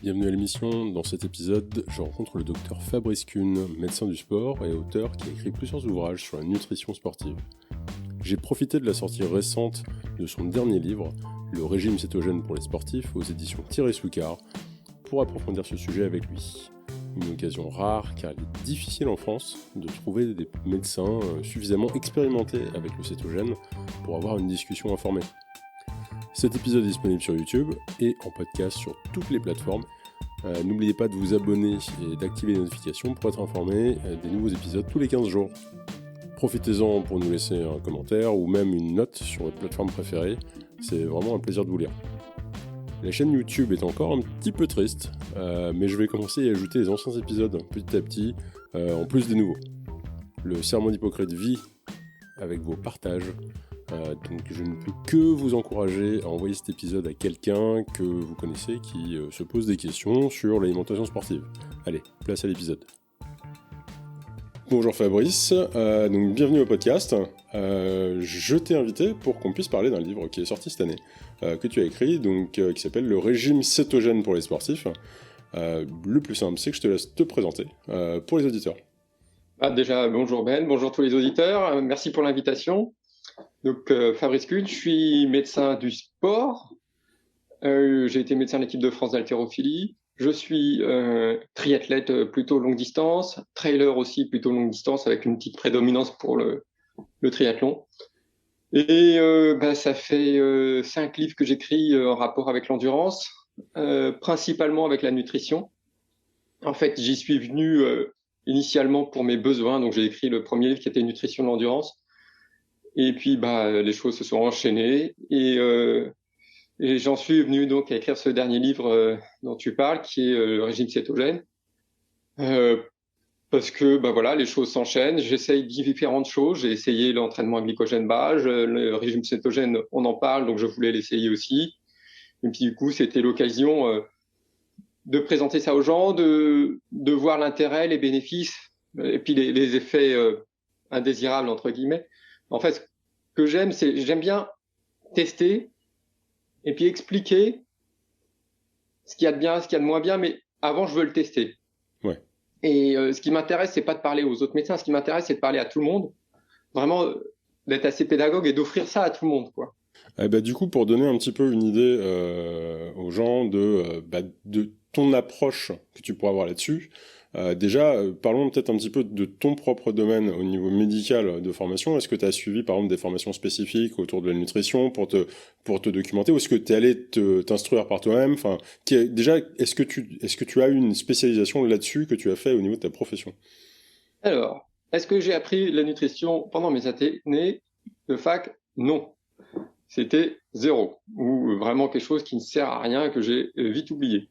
Bienvenue à l'émission. Dans cet épisode, je rencontre le docteur Fabrice Kuhn, médecin du sport et auteur qui a écrit plusieurs ouvrages sur la nutrition sportive. J'ai profité de la sortie récente de son dernier livre, Le régime cétogène pour les sportifs, aux éditions Thierry-Soucard, pour approfondir ce sujet avec lui. Une occasion rare car il est difficile en France de trouver des médecins suffisamment expérimentés avec le cétogène pour avoir une discussion informée. Cet épisode est disponible sur YouTube et en podcast sur toutes les plateformes. N'oubliez pas de vous abonner et d'activer les notifications pour être informé des nouveaux épisodes tous les 15 jours. Profitez-en pour nous laisser un commentaire ou même une note sur votre plateforme préférée. C'est vraiment un plaisir de vous lire. La chaîne YouTube est encore un petit peu triste, mais je vais commencer à ajouter les anciens épisodes petit à petit, en plus des nouveaux. Le serment d'Hippocrate vit avec vos partages. Donc je ne peux que vous encourager à envoyer cet épisode à quelqu'un que vous connaissez qui se pose des questions sur l'alimentation sportive. Allez, place à l'épisode. Bonjour Fabrice, donc bienvenue au podcast. Je t'ai invité pour qu'on puisse parler d'un livre qui est sorti cette année, que tu as écrit, donc, qui s'appelle Le régime cétogène pour les sportifs. Le plus simple, c'est que je te laisse te présenter pour les auditeurs. Déjà, bonjour Ben, bonjour tous les auditeurs, merci pour l'invitation. Donc Fabrice Kuhn, je suis médecin du sport, j'ai été médecin de l'équipe de France d'haltérophilie, je suis triathlète plutôt longue distance, trailer aussi plutôt longue distance avec une petite prédominance pour le triathlon. Et ça fait 5 livres que j'écris en rapport avec l'endurance, principalement avec la nutrition. En fait, j'y suis venu initialement pour mes besoins, donc j'ai écrit le premier livre qui était Nutrition de l'endurance. Et puis, les choses se sont enchaînées et j'en suis venu donc à écrire ce dernier livre dont tu parles, qui est le régime cétogène, parce que les choses s'enchaînent. J'essaye différentes choses. J'ai essayé l'entraînement à glycogène bas, le régime cétogène, on en parle, donc je voulais l'essayer aussi. Et puis du coup, c'était l'occasion de présenter ça aux gens, de voir l'intérêt, les bénéfices, et puis les effets indésirables entre guillemets. En fait, ce que j'aime bien tester et puis expliquer ce qu'il y a de bien, ce qu'il y a de moins bien, mais avant, je veux le tester. Ouais. Et ce qui m'intéresse, c'est pas de parler aux autres médecins, ce qui m'intéresse, c'est de parler à tout le monde, vraiment d'être assez pédagogue et d'offrir ça à tout le monde, quoi. Du coup, pour donner un petit peu une idée aux gens de ton approche que tu pourras avoir là-dessus, parlons peut-être un petit peu de ton propre domaine au niveau médical de formation. Est-ce que tu as suivi par exemple des formations spécifiques autour de la nutrition pour te documenter, ou est-ce que tu es allé t'instruire par toi-même? Enfin, est-ce que tu as eu une spécialisation là-dessus que tu as fait au niveau de ta profession? Alors, est-ce que j'ai appris la nutrition pendant mes années de fac? Non. C'était zéro, ou vraiment quelque chose qui ne sert à rien, que j'ai vite oublié.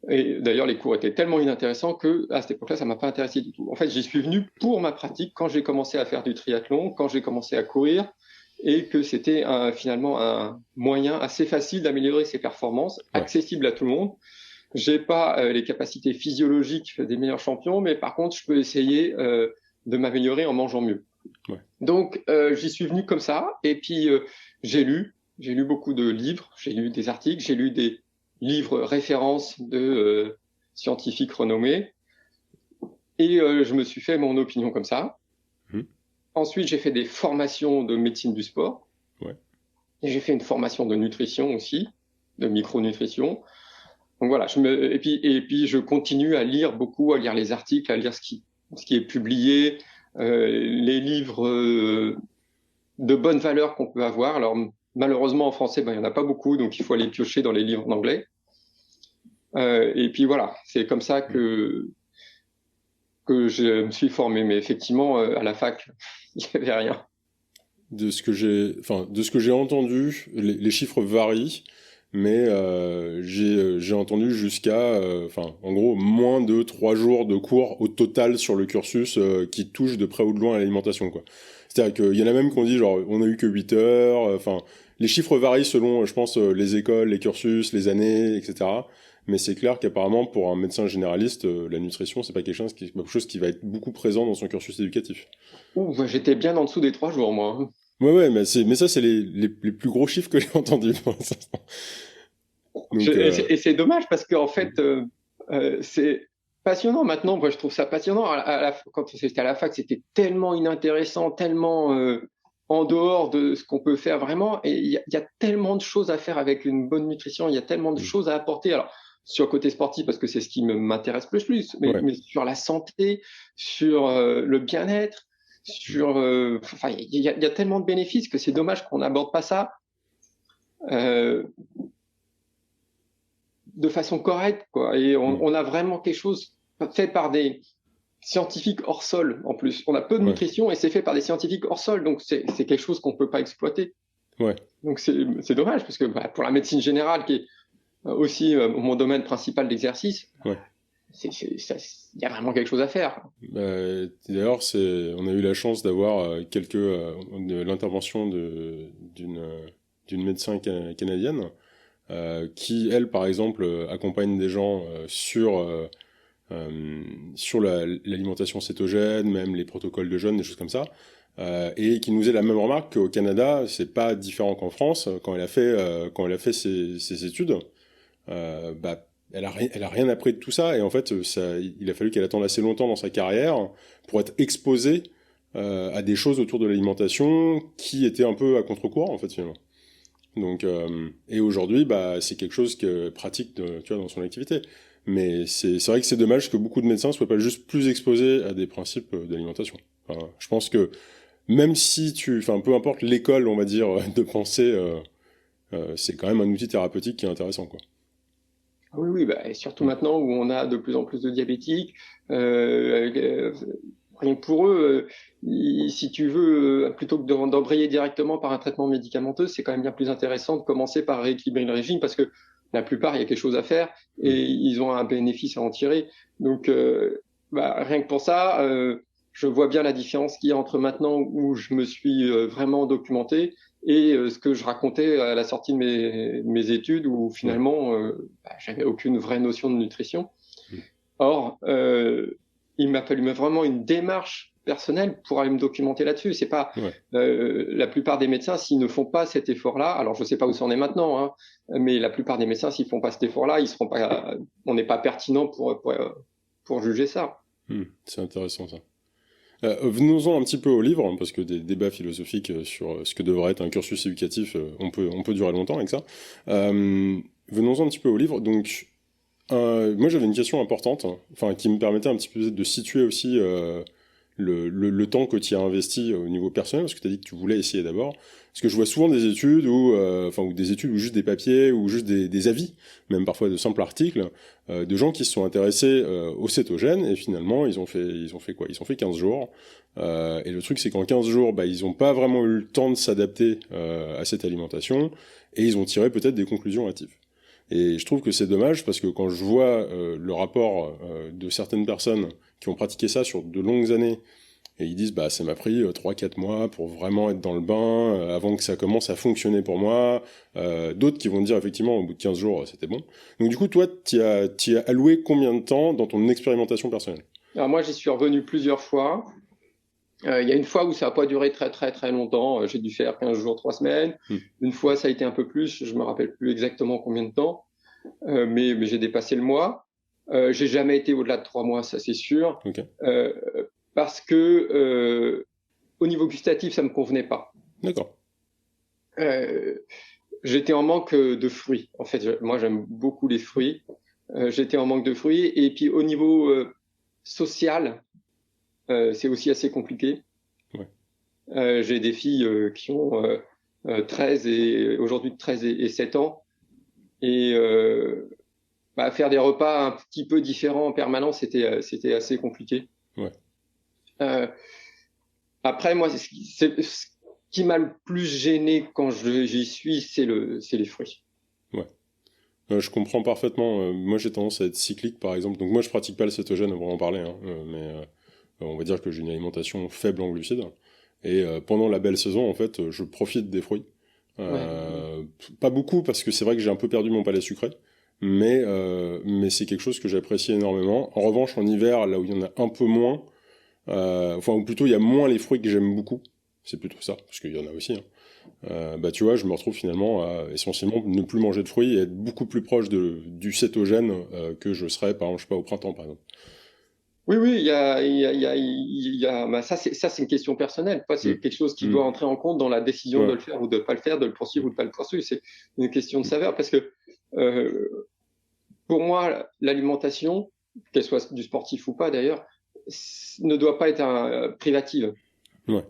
Et d'ailleurs, les cours étaient tellement inintéressants qu'à cette époque-là, ça m'a pas intéressé du tout. En fait, j'y suis venu pour ma pratique quand j'ai commencé à faire du triathlon, quand j'ai commencé à courir, et que c'était finalement un moyen assez facile d'améliorer ses performances, accessible à tout le monde. J'ai pas les capacités physiologiques des meilleurs champions, mais par contre, je peux essayer de m'améliorer en mangeant mieux. Ouais. Donc, j'y suis venu comme ça, et puis j'ai lu beaucoup de livres, j'ai lu des articles, j'ai lu des livres références de scientifiques renommés, et je me suis fait mon opinion comme ça. Ensuite, j'ai fait des formations de médecine du sport, et j'ai fait une formation de nutrition aussi, de micronutrition. Donc voilà, et puis je continue à lire beaucoup, à lire les articles, à lire ce qui est publié, les livres de bonne valeur qu'on peut avoir. Alors malheureusement en français, il y en a pas beaucoup, donc il faut aller piocher dans les livres en anglais. Et puis voilà, c'est comme ça que je me suis formé. Mais effectivement, à la fac, il n'y avait rien. De ce que j'ai entendu, les chiffres varient, mais j'ai entendu jusqu'à, en gros, moins de 3 jours de cours au total sur le cursus qui touche de près ou de loin à l'alimentation, quoi. C'est-à-dire qu'il y en a même qui ont dit, genre, on a eu que 8 heures, les chiffres varient selon, je pense, les écoles, les cursus, les années, etc. Mais c'est clair qu'apparemment, pour un médecin généraliste, la nutrition, c'est pas quelque chose qui va être beaucoup présent dans son cursus éducatif. J'étais bien en dessous des 3 jours, moi. Ouais, mais ça, c'est les plus gros chiffres que j'ai entendus pour l'instant. Donc, Et c'est dommage parce qu'en fait, c'est passionnant maintenant. Moi, je trouve ça passionnant. Quand c'était à la fac, c'était tellement inintéressant, tellement en dehors de ce qu'on peut faire vraiment. Et il y a tellement de choses à faire avec une bonne nutrition. Il y a tellement de choses à apporter. Alors, sur le côté sportif, parce que c'est ce qui m'intéresse le plus, mais sur la santé, sur le bien-être, sur, enfin, il y a tellement de bénéfices que c'est dommage qu'on n'aborde pas ça. De façon correcte, quoi. Et on a vraiment quelque chose fait par des scientifiques hors sol, en plus. On a peu de nutrition et c'est fait par des scientifiques hors sol, donc c'est quelque chose qu'on peut pas exploiter. Donc c'est dommage, parce que pour la médecine générale, qui est aussi mon domaine principal d'exercice, il y a vraiment quelque chose à faire. D'ailleurs, on a eu la chance d'avoir de l'intervention d'une médecin canadienne qui, elle, par exemple, accompagne des gens sur l'alimentation cétogène, même les protocoles de jeûne, des choses comme ça, et qui nous faisait la même remarque qu'au Canada, c'est pas différent qu'en France. Quand elle a fait ses études, elle a rien appris de tout ça, et en fait, il a fallu qu'elle attende assez longtemps dans sa carrière pour être exposée à des choses autour de l'alimentation qui étaient un peu à contre-courant, en fait, finalement. Donc, et aujourd'hui, c'est quelque chose que pratique, tu vois, dans son activité. Mais c'est vrai que c'est dommage que beaucoup de médecins soient pas juste plus exposés à des principes d'alimentation. Enfin, je pense que même si peu importe l'école, on va dire, de pensée, c'est quand même un outil thérapeutique qui est intéressant, quoi. Oui, et surtout maintenant où on a de plus en plus de diabétiques, rien que pour eux, si tu veux, plutôt que d'embrayer directement par un traitement médicamenteux, c'est quand même bien plus intéressant de commencer par rééquilibrer le régime, parce que la plupart, il y a quelque chose à faire et ils ont un bénéfice à en tirer. Donc, rien que pour ça, je vois bien la différence qu'il y a entre maintenant où je me suis vraiment documenté et ce que je racontais à la sortie de mes études, où finalement, j'avais aucune vraie notion de nutrition. Or, il m'a fallu vraiment une démarche personnelle pour aller me documenter là-dessus. C'est pas la plupart des médecins, s'ils ne font pas cet effort-là, alors je sais pas où ça en est maintenant, hein, mais la plupart des médecins, s'ils font pas cet effort-là, on n'est pas pertinent pour juger ça. C'est intéressant, ça. Venons-en un petit peu au livre, parce que des débats philosophiques sur ce que devrait être un cursus éducatif, on peut durer longtemps avec ça. Venons-en un petit peu au livre. Donc, moi j'avais une question importante, qui me permettait un petit peu de situer aussi le temps que tu y as investi au niveau personnel, parce que tu as dit que tu voulais essayer d'abord. Parce que je vois souvent des études ou des études ou juste des papiers ou juste des avis, même parfois de simples articles, de gens qui se sont intéressés au cétogène, et finalement ils ont fait quoi? Ils ont fait 15 jours. Et le truc c'est qu'en 15 jours, ils n'ont pas vraiment eu le temps de s'adapter à cette alimentation, et ils ont tiré peut-être des conclusions hâtives. Et je trouve que c'est dommage, parce que quand je vois le rapport de certaines personnes qui ont pratiqué ça sur de longues années, et ils disent ça m'a pris 3-4 mois pour vraiment être dans le bain, avant que ça commence à fonctionner pour moi. D'autres qui vont dire effectivement au bout de 15 jours c'était bon. Donc du coup toi t'y as alloué combien de temps dans ton expérimentation personnelle? Alors moi j'y suis revenu plusieurs fois. Il y a une fois où ça n'a pas duré très très très longtemps, j'ai dû faire 15 jours, 3 semaines. Une fois ça a été un peu plus, je me rappelle plus exactement combien de temps, mais j'ai dépassé le mois. J'ai jamais été au-delà de 3 mois, ça c'est sûr. Okay. Parce que au niveau gustatif, ça me convenait pas. D'accord. J'étais en manque de fruits. En fait, moi j'aime beaucoup les fruits. J'étais en manque de fruits, et puis au niveau social, c'est aussi assez compliqué. J'ai des filles qui ont 13 aujourd'hui 13 et 7 ans, et faire des repas un petit peu différents en permanence, c'était assez compliqué. Après, moi, ce qui m'a le plus gêné quand j'y suis, c'est les fruits. Je comprends parfaitement. Moi, j'ai tendance à être cyclique, par exemple. Donc moi, je pratique pas le cétogène, on va en parler, hein, mais on va dire que j'ai une alimentation faible en glucides. Et pendant la belle saison, en fait, je profite des fruits. Pas beaucoup, parce que c'est vrai que j'ai un peu perdu mon palais sucré. Mais c'est quelque chose que j'apprécie énormément. En revanche, en hiver, là où il y en a un peu moins, ou plutôt il y a moins les fruits que j'aime beaucoup. C'est plutôt ça, parce qu'il y en a aussi. Hein. Tu vois, je me retrouve finalement à essentiellement ne plus manger de fruits et être beaucoup plus proche du cétogène que je serais, par exemple, je sais pas, au printemps, par exemple. Oui, oui, bah, ça, c'est une question personnelle. C'est Mm. quelque chose qui Mm. doit entrer en compte dans la décision de Ouais. le faire ou de ne pas le faire, de le poursuivre ou de ne pas le poursuivre. C'est une question de saveur parce que pour moi, l'alimentation, qu'elle soit du sportif ou pas d'ailleurs, ne doit pas être privative. Ouais.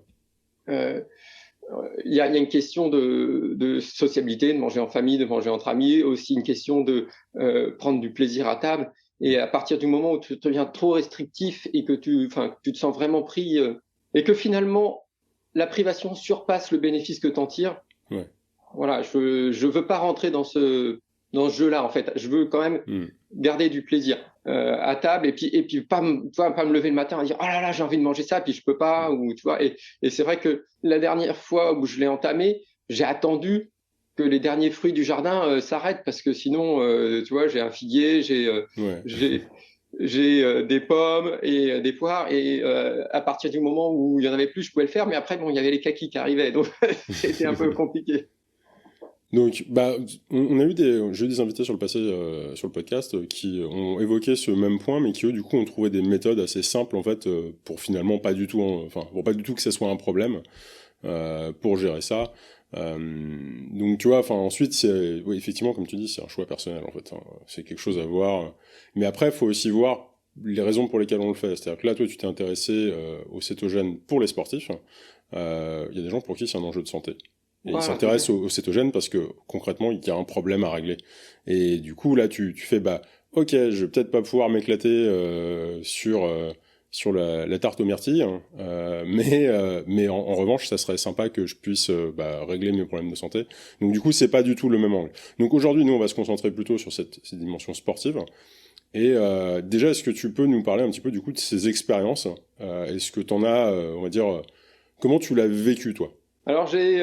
Il y a une question de sociabilité, de manger en famille, de manger entre amis, aussi une question de prendre du plaisir à table. Et à partir du moment où tu deviens trop restrictif et que tu te sens vraiment pris et que finalement la privation surpasse le bénéfice que tu en tires, Ouais. voilà, je veux pas rentrer dans ce jeu-là en fait. Je veux quand même Mm. garder du plaisir à table et puis pas me lever le matin et dire oh là là j'ai envie de manger ça puis je peux pas ou tu vois et c'est vrai que la dernière fois où je l'ai entamé, j'ai attendu que les derniers fruits du jardin s'arrêtent parce que sinon tu vois j'ai un figuier, Ouais. j'ai des pommes et des poires et à partir du moment où il y en avait plus je pouvais le faire mais après bon il y avait les kakis qui arrivaient donc c'était un peu compliqué. Donc, on a eu j'ai eu des invités sur le passé, sur le podcast, qui ont évoqué ce même point, mais qui eux, du coup, ont trouvé des méthodes assez simples, en fait, pour finalement pas du tout, pour pas du tout que ça soit un problème, pour gérer ça. Donc, tu vois, enfin, ensuite, oui, effectivement, comme tu dis, c'est un choix personnel, en fait, hein. C'est quelque chose à voir. Mais après, il faut aussi voir les raisons pour lesquelles on le fait. C'est-à-dire que là, toi, tu t'es intéressé au cétogène pour les sportifs. Il y a des gens pour qui c'est un enjeu de santé. Et ils Voilà, s'intéressent au cétogène parce que concrètement, il y a un problème à régler. Et du coup, là, tu fais, ok, je vais peut-être pas pouvoir m'éclater sur la tarte aux myrtilles, hein, mais en revanche, ça serait sympa que je puisse régler mes problèmes de santé. Donc du coup, c'est pas du tout le même angle. Donc aujourd'hui, nous, on va se concentrer plutôt sur cette dimension sportive. Et déjà, est-ce que tu peux nous parler un petit peu du coup de ces expériences? Est-ce que tu en as, on va dire, comment tu l'as vécu, toi? alors j'ai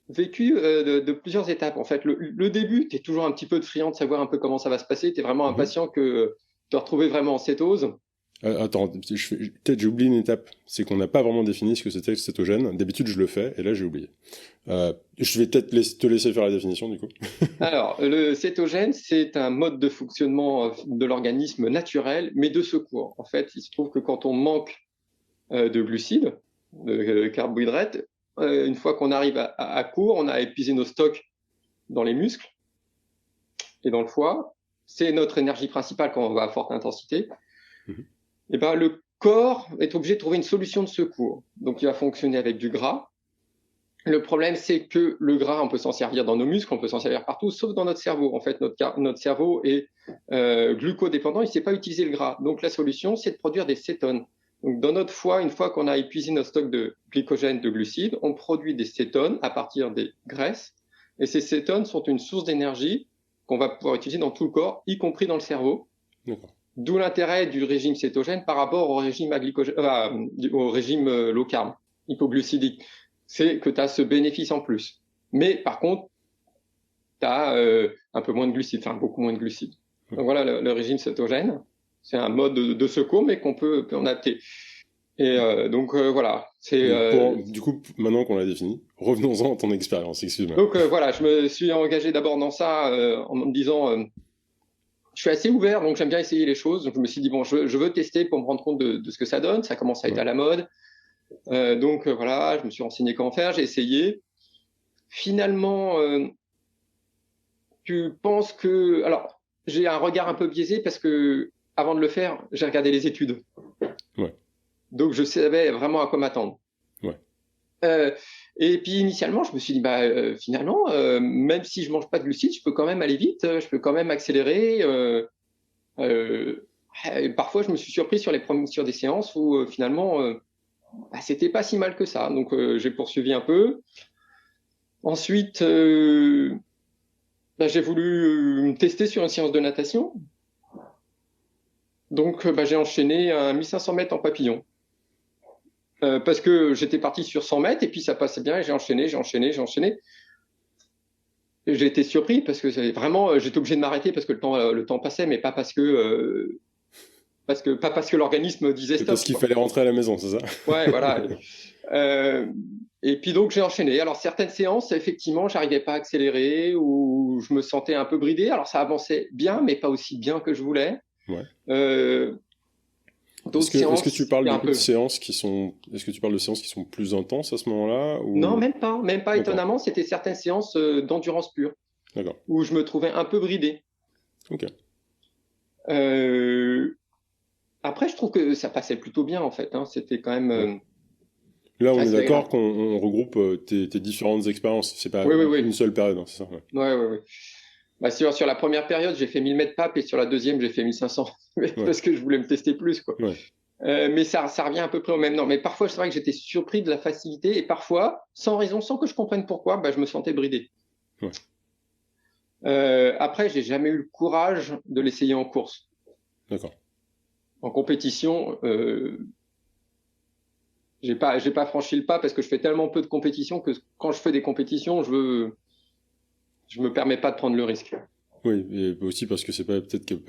vécu de plusieurs étapes. En fait, le début, tu es toujours un petit peu friand de savoir un peu comment ça va se passer. Tu es vraiment Mhm. impatient de te retrouver vraiment en cétose. Attends, peut-être j'ai oublié une étape. C'est qu'on n'a pas vraiment défini ce que c'était le cétogène. D'habitude, je le fais, et là, j'ai oublié. Je vais peut-être te laisser faire la définition, du coup. Alors, le cétogène, c'est un mode de fonctionnement de l'organisme naturel, mais de secours. En fait, il se trouve que quand on manque de glucides, de carbohydrates, une fois qu'on arrive à court, on a épuisé nos stocks dans les muscles et dans le foie. C'est notre énergie principale quand on va à forte intensité. Mhm. Et ben, le corps est obligé de trouver une solution de secours. Donc, il va fonctionner avec du gras. Le problème, c'est que le gras, on peut s'en servir dans nos muscles, on peut s'en servir partout, sauf dans notre cerveau. En fait, notre cerveau est glucodépendant, il ne sait pas utiliser le gras. Donc, la solution, c'est de produire des cétones. Donc, dans notre foie, une fois qu'on a épuisé notre stock de glycogène, de glucides, on produit des cétones à partir des graisses. Et ces cétones sont une source d'énergie qu'on va pouvoir utiliser dans tout le corps, y compris dans le cerveau. D'accord. D'où l'intérêt du régime cétogène par rapport au régime, au régime low carb, hypoglucidique. C'est que tu as ce bénéfice en plus. Mais par contre, tu as un peu moins de glucides, enfin beaucoup moins de glucides. Donc voilà, le régime cétogène, c'est un mode de secours, mais qu'on peut adapter. Et donc voilà. Du coup, maintenant qu'on l'a défini, revenons-en à ton expérience, excuse-moi. Donc voilà, je me suis engagé d'abord dans ça en me disant, je suis assez ouvert, donc j'aime bien essayer les choses. Donc je me suis dit, bon, je veux tester pour me rendre compte de ce que ça donne. Ça commence à être à la mode. Donc voilà, je me suis renseigné comment faire, j'ai essayé. Finalement, tu penses que... Alors, j'ai un regard un peu biaisé parce que avant de le faire, j'ai regardé les études. Ouais. Donc je savais vraiment à quoi m'attendre. Ouais. Et puis initialement, je me suis dit, finalement, même si je mange pas de glucides, je peux quand même aller vite, je peux quand même accélérer. Parfois, je me suis surpris sur des séances où finalement, c'était pas si mal que ça. Donc j'ai poursuivi un peu. Ensuite, j'ai voulu me tester sur une séance de natation. Donc j'ai enchaîné un 1500 mètres en papillon. Parce que j'étais parti sur 100 mètres et puis ça passait bien et j'ai enchaîné. Et j'ai été surpris parce que j'étais obligé de m'arrêter parce que le temps passait, mais pas parce que l'organisme disait C'est stop, parce qu'il quoi. fallait rentrer à la maison, c'est ça? Ouais, voilà. Et puis donc j'ai enchaîné. Alors certaines séances, effectivement, j'arrivais pas à accélérer ou je me sentais un peu bridé. Alors ça avançait bien, mais pas aussi bien que je voulais. Ouais. D'autres Est-ce que séances, tu parles c'était du un coup de peu. séances est-ce que tu parles de séances qui sont plus intenses à ce moment-là Non, ou... même pas. D'accord, Étonnamment, c'était certaines séances d'endurance pure d'accord, où je me trouvais un peu bridé. ok. Euh, Après, je trouve que ça passait plutôt bien en fait. Hein. C'était quand même Ouais. Là, on est assez d'accord agréable. qu'on regroupe tes différentes expériences. C'est pas Oui. une seule période, hein, c'est ça? Ouais. Ouais. Bah, sur la première période, j'ai fait 1000 mètres pape et sur la deuxième, j'ai fait 1500 Ouais. parce que je voulais me tester plus, quoi. Ouais. Mais ça revient à peu près au même nom. Mais parfois, c'est vrai que j'étais surpris de la facilité et parfois, sans raison, sans que je comprenne pourquoi, bah, je me sentais bridé. Ouais. Après, j'ai jamais eu le courage de l'essayer en course. D'accord. En compétition, j'ai pas franchi le pas parce que je fais tellement peu de compétitions que quand je fais des compétitions, je me permets pas de prendre le risque. Oui, et aussi parce que c'est pas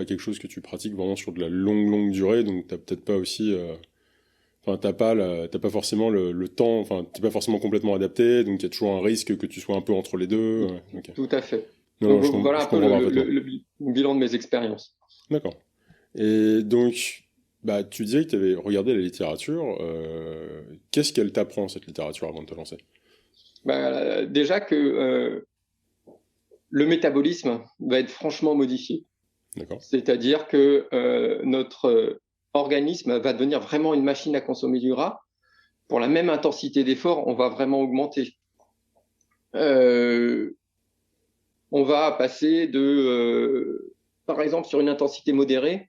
quelque chose que tu pratiques vraiment sur de la longue durée, donc t'as peut-être pas aussi, enfin t'as pas forcément le temps, enfin t'es pas forcément complètement adapté, donc il y a toujours un risque que tu sois un peu entre les deux. Ouais, ok. Tout à fait. Non, Donc je, voilà je un peu comprends parfaitement. le bilan de mes expériences. D'accord. Et donc, bah tu disais que tu avais regardé la littérature. Qu'est-ce qu'elle t'apprend cette littérature avant de te lancer? Bah, déjà que le métabolisme va être franchement modifié. D'accord. C'est-à-dire que notre organisme va devenir vraiment une machine à consommer du gras. Pour la même intensité d'effort, on va vraiment augmenter. Euh, on va passer par exemple, sur une intensité modérée.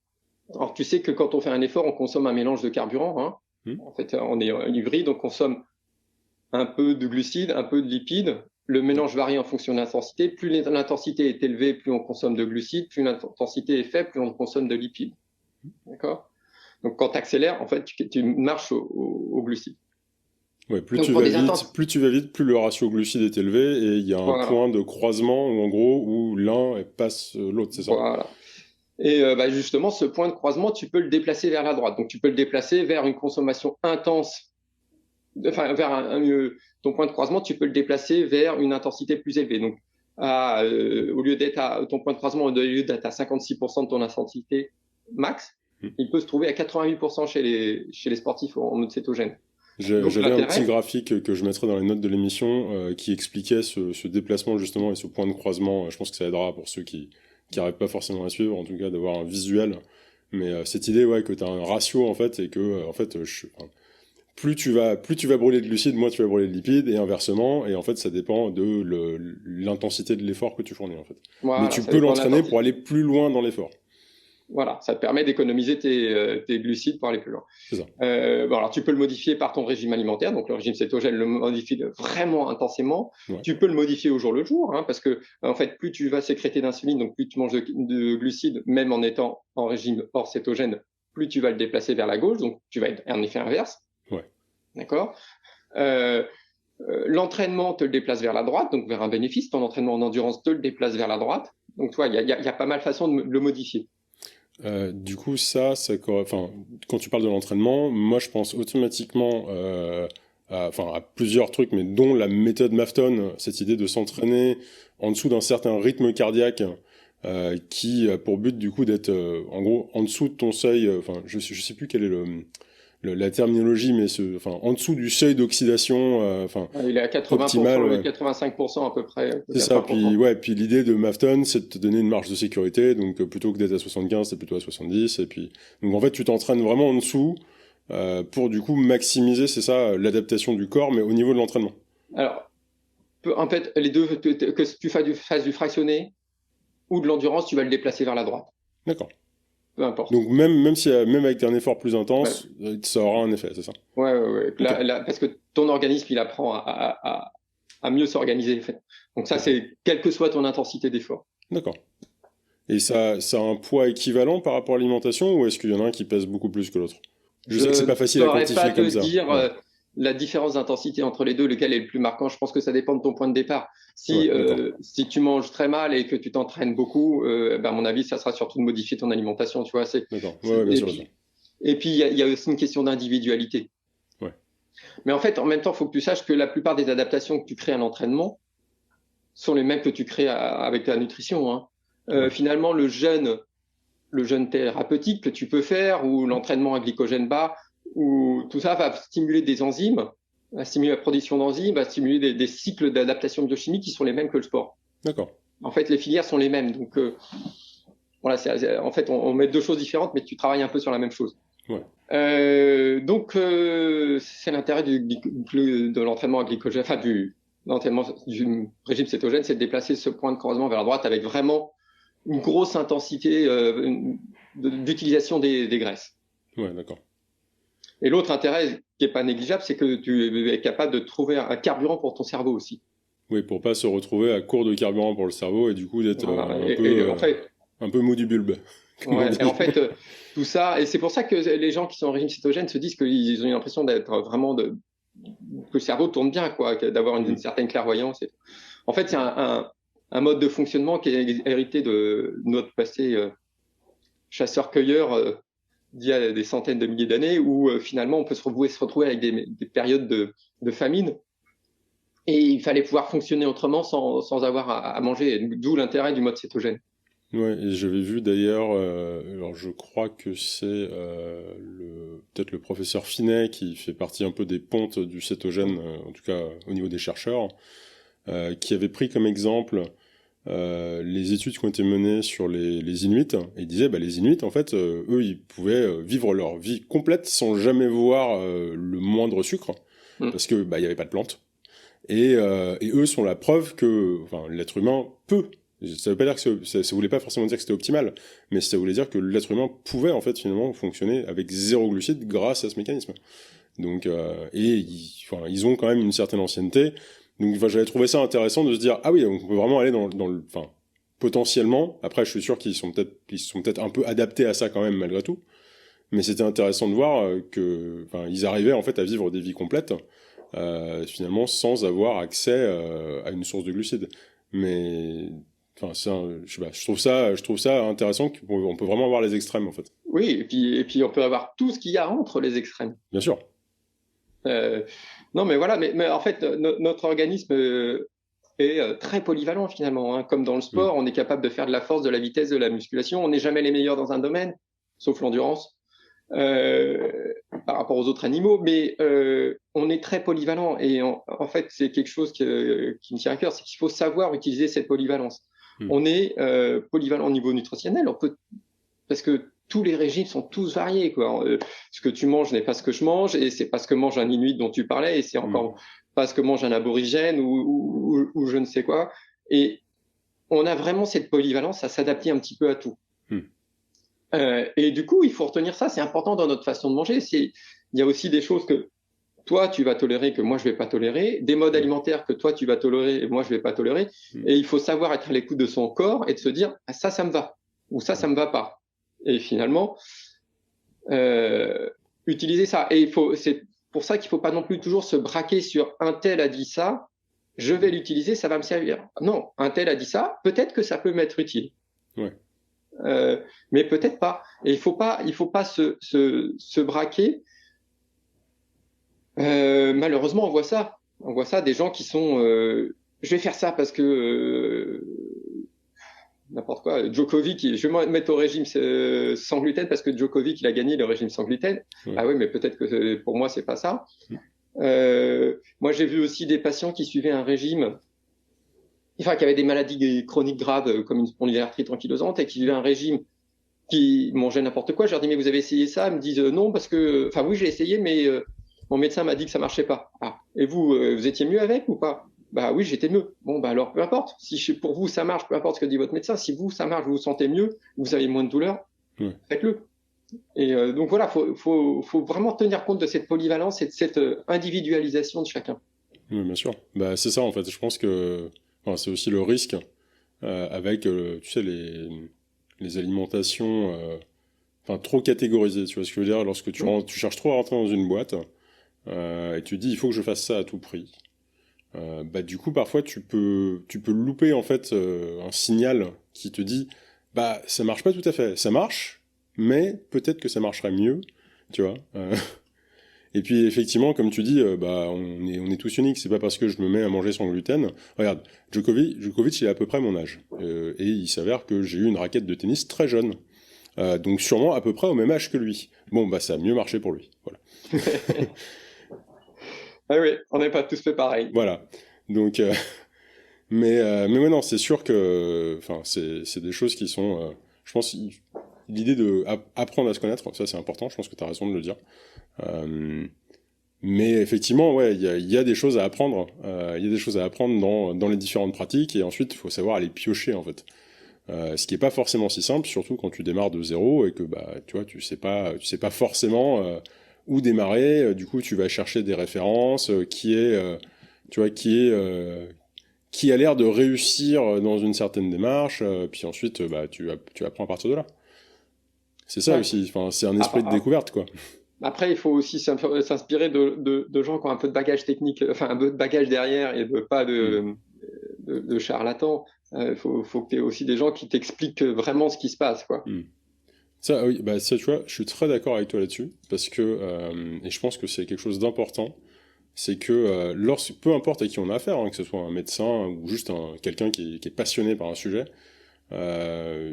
Alors, tu sais que quand on fait un effort, on consomme un mélange de carburant. Hein. Hmm. En fait, on est hybride, on consomme un peu de glucides, un peu de lipides. Le Ouais. mélange varie en fonction de l'intensité. Plus l'intensité est élevée, plus on consomme de glucides. Plus l'intensité est faible, plus on consomme de lipides. D'accord? Donc, quand tu accélères, en fait, tu marches au glucides. Ouais, Donc, pour des intenses. plus tu vas vite, plus le ratio glucide est élevé et il y a un Voilà. point de croisement où en gros où l'un passe l'autre, c'est ça? Voilà. Et bah, justement, ce point de croisement, tu peux le déplacer vers la droite. Donc, tu peux le déplacer vers une consommation intense. Enfin, ton point de croisement, tu peux le déplacer vers une intensité plus élevée. Donc, au lieu d'être à ton point de croisement, au lieu d'être à 56% de ton intensité max, Hmm. il peut se trouver à 88% chez les sportifs en mode cétogène. Donc, J'avais un petit l'intérêt, graphique que je mettrai dans les notes de l'émission qui expliquait ce déplacement justement et ce point de croisement. Je pense que ça aidera pour ceux qui n'arrivent pas forcément à suivre, en tout cas d'avoir un visuel. Mais cette idée, ouais, que tu as un ratio en fait et que en fait, enfin, plus tu vas brûler de glucides, moins tu vas brûler de lipides et inversement. Et en fait, ça dépend de l'intensité de l'effort que tu fournis en fait. Mais voilà, tu ça peux dépend de l'entraîner l'intensité. pour aller plus loin dans l'effort. Voilà, ça te permet d'économiser tes glucides pour aller plus loin. C'est ça. Bon, alors tu peux le modifier par ton régime alimentaire, donc le régime cétogène le modifie vraiment intensément. Ouais. Tu peux le modifier au jour le jour, hein, parce que en fait, plus tu vas sécréter d'insuline, donc plus tu manges de glucides, même en étant en régime hors cétogène, plus tu vas le déplacer vers la gauche, donc tu vas être un effet inverse. Ouais. D'accord. euh, L'entraînement te le déplace vers la droite, donc vers un bénéfice. Ton entraînement en endurance te le déplace vers la droite. Donc, toi, il y a pas mal de façons de le modifier. Du coup, enfin, quand tu parles de l'entraînement, moi je pense automatiquement à plusieurs trucs, mais dont la méthode Mafton, cette idée de s'entraîner en dessous d'un certain rythme cardiaque qui a pour but du coup d'être en gros en dessous de ton seuil, enfin je sais plus quelle est la terminologie, mais enfin, en dessous du seuil d'oxydation, enfin Il est à optimal, 80%, ouais. 85% à peu près, C'est ça, 80%. puis l'idée de Mafton, c'est de te donner une marge de sécurité, donc plutôt que d'être à 75, c'est plutôt à 70, et puis, donc en fait, tu t'entraînes vraiment en dessous, pour du coup maximiser, c'est ça, l'adaptation du corps, mais au niveau de l'entraînement. Alors, en fait, les deux, que tu fasses du fractionné ou de l'endurance, tu vas le déplacer vers la droite. D'accord. Peu importe. Donc même avec un effort plus Ouais, intense, ça aura un effet, c'est ça? ouais. Ok, Parce que ton organisme, il apprend à mieux s'organiser. En fait. Donc ça, ok, c'est quelle que soit ton intensité d'effort. d'accord. Et ça a un poids équivalent par rapport à l'alimentation, ou est-ce qu'il y en a un qui pèse beaucoup plus que l'autre? Je sais que c'est Je pas ne facile à saurais pas quantifier te comme ça. dire Ouais, la différence d'intensité entre les deux, lequel est le plus marquant. Je pense que ça dépend de ton point de départ. ouais, d'accord. Si tu manges très mal et que tu t'entraînes beaucoup, ben, à mon avis, ça sera surtout de modifier ton alimentation. Tu vois, D'accord. Ouais, bien sûr, bien sûr. et puis il y a aussi une question d'individualité. Ouais. Mais en fait, en même temps, il faut que tu saches que la plupart des adaptations que tu crées à l'entraînement sont les mêmes que tu crées avec ta nutrition. Hein. Finalement, le jeûne thérapeutique que tu peux faire, ou l'entraînement à glycogène bas, ou tout ça va stimuler des enzymes, va stimuler la production d'enzymes, va stimuler des cycles d'adaptation biochimique qui sont les mêmes que le sport. D'accord. En fait, les filières sont les mêmes. Donc, voilà, en fait, on met deux choses différentes, mais tu travailles un peu sur la même chose. Ouais. Donc, c'est l'intérêt de l'entraînement à glycogène, enfin, l'entraînement du régime cétogène, c'est de déplacer ce point de croisement vers la droite avec vraiment une grosse intensité d'utilisation des graisses. Ouais, d'accord. Et l'autre intérêt qui n'est pas négligeable, c'est que tu es capable de trouver un carburant pour ton cerveau aussi. Oui, pour pas se retrouver à court de carburant pour le cerveau et du coup d'être un peu mou du bulbe. Ouais, et en fait, tout ça, et c'est pour ça que les gens qui sont en régime cétogène se disent qu'ils ont l'impression d'être vraiment que le cerveau tourne bien, quoi, d'avoir une certaine clairvoyance. En fait, c'est un mode de fonctionnement qui est hérité de notre passé chasseur-cueilleur d'il y a des centaines de milliers d'années, où finalement on peut se retrouver avec des périodes de famine. Et il fallait pouvoir fonctionner autrement sans avoir à manger, d'où l'intérêt du mode cétogène. Ouais, et j'avais vu d'ailleurs, alors je crois que c'est peut-être le professeur Finet qui fait partie un peu des pontes du cétogène, en tout cas au niveau des chercheurs, qui avait pris comme exemple les études qui ont été menées sur les Inuits, et il disait, les Inuits, en fait, eux, ils pouvaient vivre leur vie complète sans jamais voir le moindre sucre, parce que il y avait pas de plantes. Et eux sont la preuve que l'être humain peut. Ça veut pas dire que ça voulait pas forcément dire que c'était optimal, mais ça voulait dire que l'être humain pouvait en fait finalement fonctionner avec zéro glucide grâce à ce mécanisme. Donc ils ont quand même une certaine ancienneté. Donc j'avais trouvé ça intéressant de se dire ah oui, on peut vraiment aller dans le potentiellement. Après je suis sûr qu'ils sont peut-être un peu adaptés à ça quand même malgré tout. Mais c'était intéressant de voir que ils arrivaient en fait à vivre des vies complètes. Finalement sans avoir accès à une source de glucides. Mais je trouve ça intéressant qu'on peut vraiment avoir les extrêmes en fait. Oui, et puis on peut avoir tout ce qu'il y a entre les extrêmes. Bien sûr. Non, mais voilà, mais en fait notre organisme est très polyvalent finalement. Hein. Comme dans le sport, on est capable de faire de la force, de la vitesse, de la musculation. On n'est jamais les meilleurs dans un domaine, sauf l'endurance. Par rapport aux autres animaux, mais on est très polyvalent et en fait c'est quelque chose qui me tient à cœur, c'est qu'il faut savoir utiliser cette polyvalence. On est polyvalent au niveau nutritionnel, parce que tous les régimes sont tous variés, quoi. Ce que tu manges n'est pas ce que je mange, et c'est pas ce que mange un Inuit dont tu parlais, et c'est encore pas ce que mange un aborigène ou je ne sais quoi. Et on a vraiment cette polyvalence à s'adapter un petit peu à tout. Et du coup, il faut retenir ça, c'est important dans notre façon de manger. Il y a aussi des choses que toi, tu vas tolérer, que moi, je ne vais pas tolérer, des modes alimentaires que toi, tu vas tolérer et moi, je ne vais pas tolérer. Et il faut savoir être à l'écoute de son corps et de se dire, ah, ça me va, ou ça me va pas. Et finalement, utiliser ça. Et c'est pour ça qu'il ne faut pas non plus toujours se braquer sur un tel a dit ça, je vais l'utiliser, ça va me servir. Non, un tel a dit ça, peut-être que ça peut m'être utile. Ouais. Mais peut-être pas. Et il faut pas se braquer. Malheureusement, on voit ça. On voit ça, des gens qui sont. Je vais faire ça parce que n'importe quoi. Djokovic, je vais me mettre au régime sans gluten parce que Djokovic, il a gagné le régime sans gluten. Ah oui, mais peut-être que pour moi, c'est pas ça. Moi, j'ai vu aussi des patients qui suivaient un régime. Qui avaient des maladies chroniques graves comme une spondylarthrite ankylosante et qui vivaient un régime qui mangeaient n'importe quoi. Je leur dis mais vous avez essayé ça? Ils me disent non parce que, oui j'ai essayé mais mon médecin m'a dit que ça marchait pas. Ah. Et vous étiez mieux avec ou pas? Bah oui j'étais mieux. Bon alors peu importe. Si pour vous ça marche, peu importe ce que dit votre médecin. Si vous ça marche, vous vous sentez mieux, vous avez moins de douleur, faites-le. Et donc voilà, faut vraiment tenir compte de cette polyvalence et de cette individualisation de chacun. Oui bien sûr. C'est ça en fait. Je pense que c'est aussi le risque avec, tu sais, les alimentations trop catégorisées. Tu vois ce que je veux dire? Lorsque tu cherches trop à rentrer dans une boîte et tu dis il faut que je fasse ça à tout prix. Du coup, parfois, tu peux louper en fait un signal qui te dit ça marche pas tout à fait. Ça marche, mais peut-être que ça marcherait mieux, tu vois. Et puis effectivement, comme tu dis, on est tous uniques. C'est pas parce que je me mets à manger sans gluten. Regarde, Djokovic, il a à peu près mon âge, et il s'avère que j'ai eu une raquette de tennis très jeune, donc sûrement à peu près au même âge que lui. Bon, bah ça a mieux marché pour lui. Voilà. Ah oui, on n'est pas tous fait pareil. Voilà. Donc, mais ouais, non, c'est sûr que, enfin, c'est des choses qui sont, je pense, l'idée de apprendre à se connaître, ça c'est important. Je pense que tu as raison de le dire. Mais effectivement, ouais, il y a des choses à apprendre. Il y a des choses à apprendre dans les différentes pratiques, et ensuite, il faut savoir aller piocher, en fait. Ce qui est pas forcément si simple, surtout quand tu démarres de zéro et que, bah, tu vois, tu sais pas forcément où démarrer. Du coup, tu vas chercher des références tu vois, qui a l'air de réussir dans une certaine démarche. Puis ensuite, bah, tu apprends à partir de là. C'est ça Ouais. aussi. Enfin, c'est un esprit de découverte, quoi. Après, il faut aussi s'inspirer de gens qui ont un peu de bagage technique, enfin un peu de bagage derrière et pas de charlatans. Faut que tu aies aussi des gens qui t'expliquent vraiment ce qui se passe, quoi. Ça, oui, bah, ça, tu vois, je suis très d'accord avec toi là-dessus, parce que, et je pense que c'est quelque chose d'important, c'est que peu importe à qui on a affaire, hein, que ce soit un médecin ou juste quelqu'un qui est passionné par un sujet,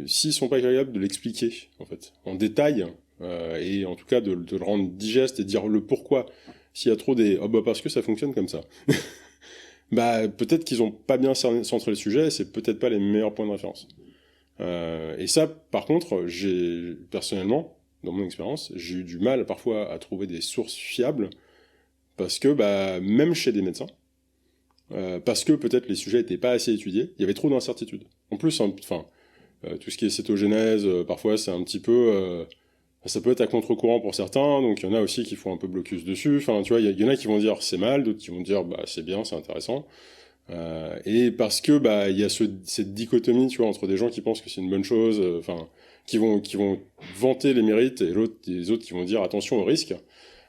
s'ils sont pas capables de l'expliquer, en fait, en détail, et en tout cas de le rendre digeste et dire le pourquoi, s'il y a trop oh bah parce que ça fonctionne comme ça. Bah, peut-être qu'ils ont pas bien centré le sujet, et c'est peut-être pas les meilleurs points de référence. Et ça, par contre, personnellement, dans mon expérience, j'ai eu du mal parfois à trouver des sources fiables, parce que bah, même chez des médecins, parce que peut-être les sujets n'étaient pas assez étudiés, il y avait trop d'incertitudes. En plus, enfin, tout ce qui est cétogénèse, parfois c'est un petit peu... ça peut être à contre-courant pour certains, donc il y en a aussi qui font un peu blocus dessus. Enfin, tu vois, il y en a qui vont dire c'est mal, d'autres qui vont dire bah c'est bien, c'est intéressant. Et parce que bah il y a cette dichotomie, tu vois, entre des gens qui pensent que c'est une bonne chose, enfin qui vont vanter les mérites, et les autres qui vont dire attention au risque.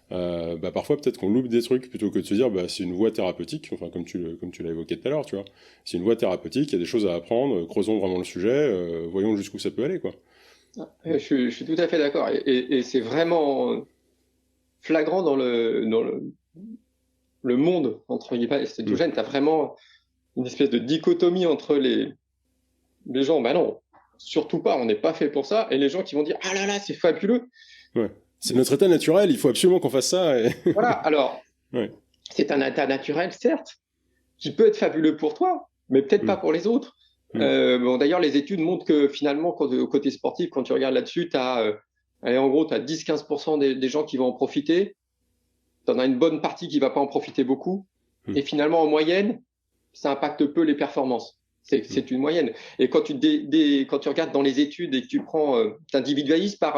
Bah parfois peut-être qu'on loupe des trucs plutôt que de se dire bah c'est une voie thérapeutique, enfin comme tu l'as évoqué tout à l'heure, tu vois, c'est une voie thérapeutique, il y a des choses à apprendre, creusons vraiment le sujet, voyons jusqu'où ça peut aller, quoi. Je suis tout à fait d'accord. Et c'est vraiment flagrant dans le monde, entre guillemets, cétogène. Tu as vraiment une espèce de dichotomie entre les gens, bah non, surtout pas, on n'est pas fait pour ça, et les gens qui vont dire, ah là là, c'est fabuleux. Ouais. C'est notre état naturel, il faut absolument qu'on fasse ça. Voilà, alors, ouais. c'est un état naturel, certes, qui peut être fabuleux pour toi, mais peut-être pas pour les autres. Bon, d'ailleurs, les études montrent que finalement, au côté sportif, quand tu regardes là-dessus, en gros, tu as 10-15% des gens qui vont en profiter. Tu en as une bonne partie qui va pas en profiter beaucoup. Et finalement, en moyenne, ça impacte peu les performances. C'est une moyenne. Et quand tu regardes dans les études et que tu t'individualises par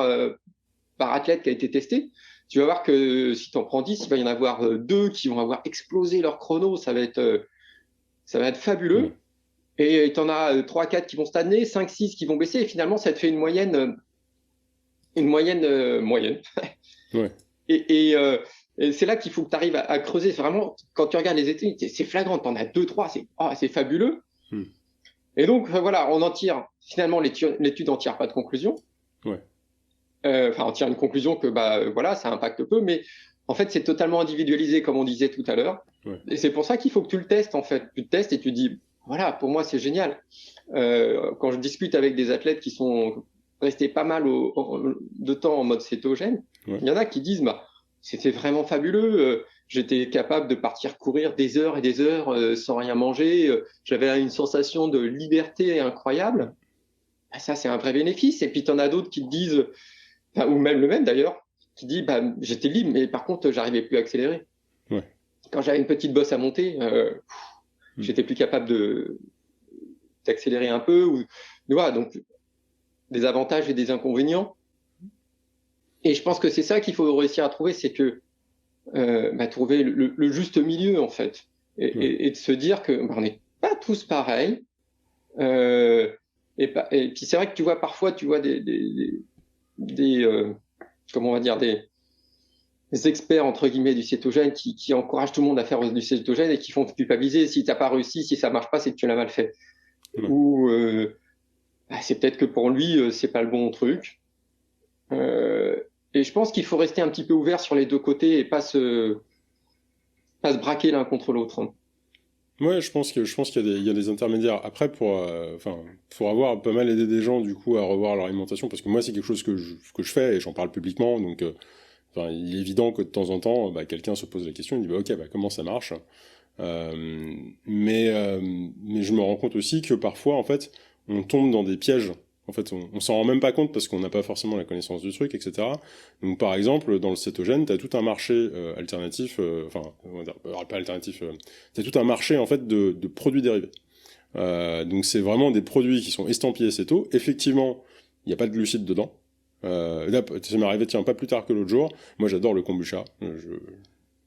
athlète qui a été testé, tu vas voir que si tu en prends 10, il va y en avoir 2 qui vont avoir explosé leur chrono. Ça va être fabuleux. Et tu en as 3-4 qui vont stagner, 5-6 qui vont baisser. Et finalement, ça te fait une moyenne. Ouais. Et c'est là qu'il faut que tu arrives à creuser. Vraiment, quand tu regardes les études, c'est flagrant. Tu en as 2-3, c'est fabuleux. Et donc, voilà, on en tire. Finalement, l'étude n'en tire pas de conclusion. Ouais. Enfin, on tire une conclusion que voilà, ça impacte peu, mais en fait, c'est totalement individualisé, comme on disait tout à l'heure. Ouais. Et c'est pour ça qu'il faut que tu le testes, en fait. Tu le testes et tu dis, voilà, pour moi, c'est génial. Quand je discute avec des athlètes qui sont restés pas mal de temps en mode cétogène, il y en a qui disent, bah, c'était vraiment fabuleux. J'étais capable de partir courir des heures et des heures sans rien manger. J'avais une sensation de liberté incroyable. Ah, ça, c'est un vrai bénéfice. Et puis, tu en as d'autres qui te disent, ou même le même d'ailleurs, qui dit bah, j'étais libre, mais par contre, j'arrivais plus à accélérer. Ouais. Quand j'avais une petite bosse à monter, j'étais plus capable d'accélérer un peu. Voilà, donc, des avantages et des inconvénients. Et je pense que c'est ça qu'il faut réussir à trouver, c'est que trouver le juste milieu, en fait. Et de se dire que on n'est pas tous pareils. Et puis c'est vrai que tu vois parfois, tu vois comment on va dire, des experts entre guillemets du cétogène qui encouragent tout le monde à faire du cétogène et qui font culpabiliser. Si t'as pas réussi, si ça marche pas, c'est que tu l'as mal fait. Ou c'est peut-être que pour lui c'est pas le bon truc. Et je pense qu'il faut rester un petit peu ouvert sur les deux côtés et pas se braquer l'un contre l'autre, hein. Ouais, je pense qu'il y a des intermédiaires. Après, pour avoir pas mal aidé des gens, du coup, à revoir leur alimentation, parce que moi, c'est quelque chose que je fais et j'en parle publiquement, donc, il est évident que de temps en temps, quelqu'un se pose la question, il dit, ok, comment ça marche? Euh, mais je me rends compte aussi que parfois, en fait, on tombe dans des pièges. En fait, on s'en rend même pas compte parce qu'on n'a pas forcément la connaissance du truc, etc. Donc, par exemple, dans le cétogène, tu as tout un marché alternatif, on va dire, pas alternatif, tu as tout un marché, en fait, de produits dérivés. Donc, c'est vraiment des produits qui sont estampillés céto. Effectivement, il n'y a pas de glucides dedans. Là, ça m'est arrivé, tiens, pas plus tard que l'autre jour. Moi, j'adore le kombucha. Je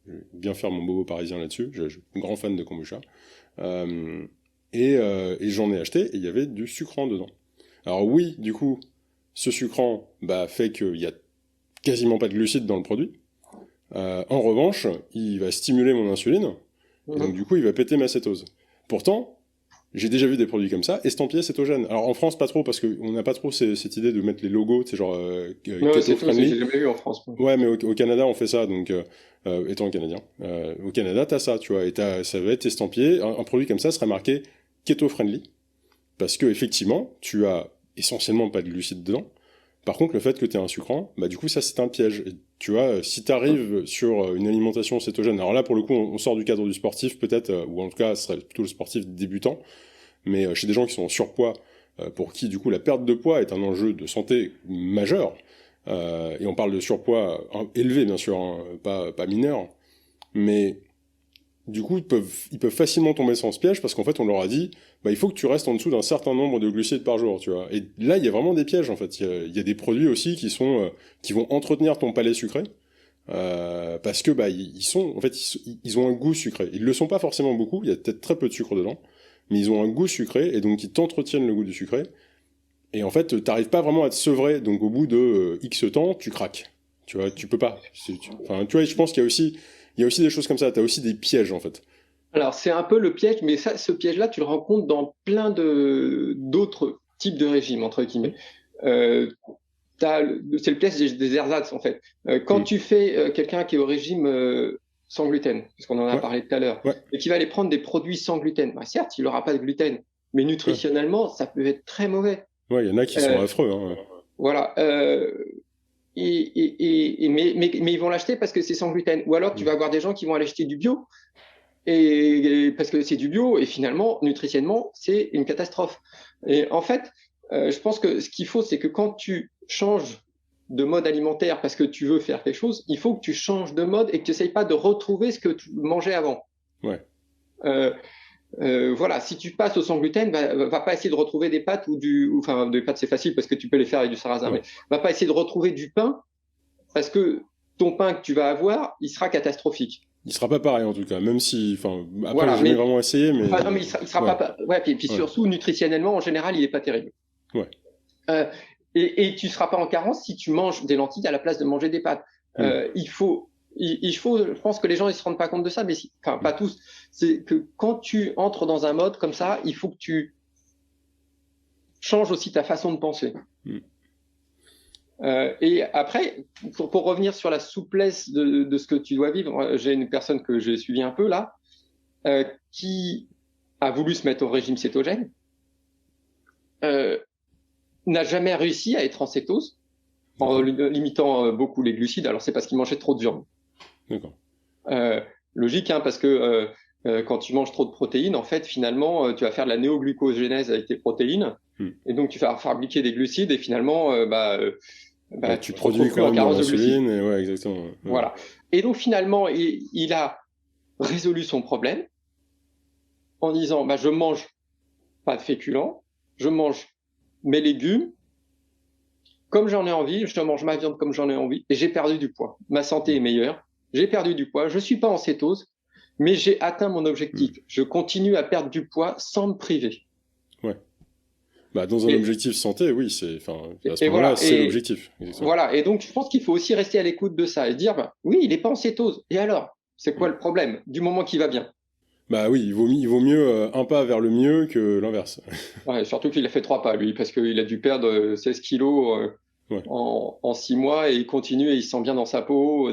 vais bien faire mon bobo parisien là-dessus. Je suis un grand fan de kombucha. Et j'en ai acheté et il y avait du sucrant dedans. Alors oui, du coup, ce sucrant fait qu'il y a quasiment pas de glucides dans le produit. En revanche, il va stimuler mon insuline et donc du coup, il va péter ma cétose. Pourtant, j'ai déjà vu des produits comme ça, estampillés cétogènes. Alors en France, pas trop, parce qu'on n'a pas trop cette idée de mettre les logos, tu sais, genre Ouais, c'est tout, j'ai keto-friendly. jamais vu en France, moi. Ouais, mais au Canada, on fait ça, donc étant canadien. Au Canada, t'as ça, tu vois, et ça va être estampillé. Un produit comme ça serait marqué keto-friendly, parce que effectivement, tu as essentiellement pas de glucides dedans. Par contre, le fait que tu aies un sucrant, du coup, ça, c'est un piège. Et tu vois, si tu arrives sur une alimentation cétogène, alors là, pour le coup, on sort du cadre du sportif, peut-être, ou en tout cas, ce serait plutôt le sportif débutant, mais chez des gens qui sont en surpoids, pour qui, du coup, la perte de poids est un enjeu de santé majeur, et on parle de surpoids élevé, bien sûr, hein, pas mineur, mais du coup, ils peuvent facilement tomber dans ce piège parce qu'en fait, on leur a dit, il faut que tu restes en dessous d'un certain nombre de glucides par jour, tu vois. Et là, il y a vraiment des pièges, en fait. Il y a des produits aussi qui vont entretenir ton palais sucré, parce que, en fait, ils ont un goût sucré. Ils le sont pas forcément beaucoup, il y a peut-être très peu de sucre dedans, mais ils ont un goût sucré, et donc ils t'entretiennent le goût du sucré. Et en fait, t'arrives pas vraiment à te sevrer, donc au bout de X temps, tu craques. Tu vois, tu peux pas. Enfin, tu vois, je pense il y a aussi des choses comme ça. T'as aussi des pièges, en fait. Alors, c'est un peu le piège, mais ça, ce piège-là, tu le rencontres dans plein d'autres types de régimes, entre guillemets. Euh, c'est le piège des ersatz, en fait. Quand Mm. tu fais quelqu'un qui est au régime sans gluten, parce qu'on en a Ouais, parlé tout à l'heure, ouais, et qui va aller prendre des produits sans gluten, certes, il n'aura pas de gluten, mais ouais. nutritionnellement, ça peut être très mauvais. Ouais, il y en a qui sont Euh, affreux, hein. voilà. Mais ils vont l'acheter parce que c'est sans gluten. Ou alors, tu Mm. vas avoir des gens qui vont aller acheter du bio parce que c'est du bio et finalement, nutritionnellement, c'est une catastrophe. Et en fait, je pense que ce qu'il faut, c'est que quand tu changes de mode alimentaire parce que tu veux faire quelque chose, il faut que tu changes de mode et que tu n'essayes pas de retrouver ce que tu mangeais avant. Ouais. Euh, voilà, si tu passes au sans gluten, va pas essayer de retrouver des pâtes enfin, des pâtes c'est facile parce que tu peux les faire avec du sarrasin, mais Ouais. va pas essayer de retrouver du pain parce que ton pain que tu vas avoir, il sera catastrophique. Il sera pas pareil, en tout cas. Même si, enfin, après, j'ai Voilà, jamais mais vraiment essayé, mais enfin, non, mais il sera ouais, pas. Ouais, puis ouais, surtout nutritionnellement, en général, il est pas terrible. ouais. Euh, et tu seras pas en carence si tu manges des lentilles à la place de manger des pâtes. Mm. Il faut, je pense que les gens ils se rendent pas compte de ça, mais enfin pas tous. C'est que quand tu entres dans un mode comme ça, il faut que tu changes aussi ta façon de penser. Mm. Et après, pour revenir sur la souplesse de ce que tu dois vivre, j'ai une personne que j'ai suivie un peu là, qui a voulu se mettre au régime cétogène, euh, n'a jamais réussi à être en cétose en D'accord. limitant beaucoup les glucides. Alors c'est parce qu'il mangeait trop de viande. D'accord. Euh, Logique, hein, parce que quand tu manges trop de protéines, en fait, finalement, tu vas faire de la néoglucogénèse avec tes protéines, Mm. et donc tu vas fabriquer des glucides, et finalement, Ouais, tu tu te retrouves produis plus quand en même de carence de glucides. l'insuline, et ouais, exactement. Ouais. Ouais. Voilà. Et donc finalement, il a résolu son problème en disant, je mange pas de féculents, je mange mes légumes comme j'en ai envie, je mange ma viande comme j'en ai envie, et j'ai perdu du poids. Ma santé Mm. est meilleure, j'ai perdu du poids, je suis pas en cétose, mais j'ai atteint mon objectif. Mm. Je continue à perdre du poids sans me priver. Ouais. Dans un Et, objectif santé, oui, enfin, à ce et moment-là, voilà. c'est l'objectif. Exactement. Voilà. Et donc, je pense qu'il faut aussi rester à l'écoute de ça et dire, oui, il n'est pas en cétose. Et alors, c'est quoi Mm. le problème du moment qu'il va bien? Bah oui, il vaut mieux un pas vers le mieux que l'inverse. Ouais, surtout qu'il a fait 3 pas, lui, parce qu'il a dû perdre 16 kilos. en 6 mois et il continue et il se sent bien dans sa peau.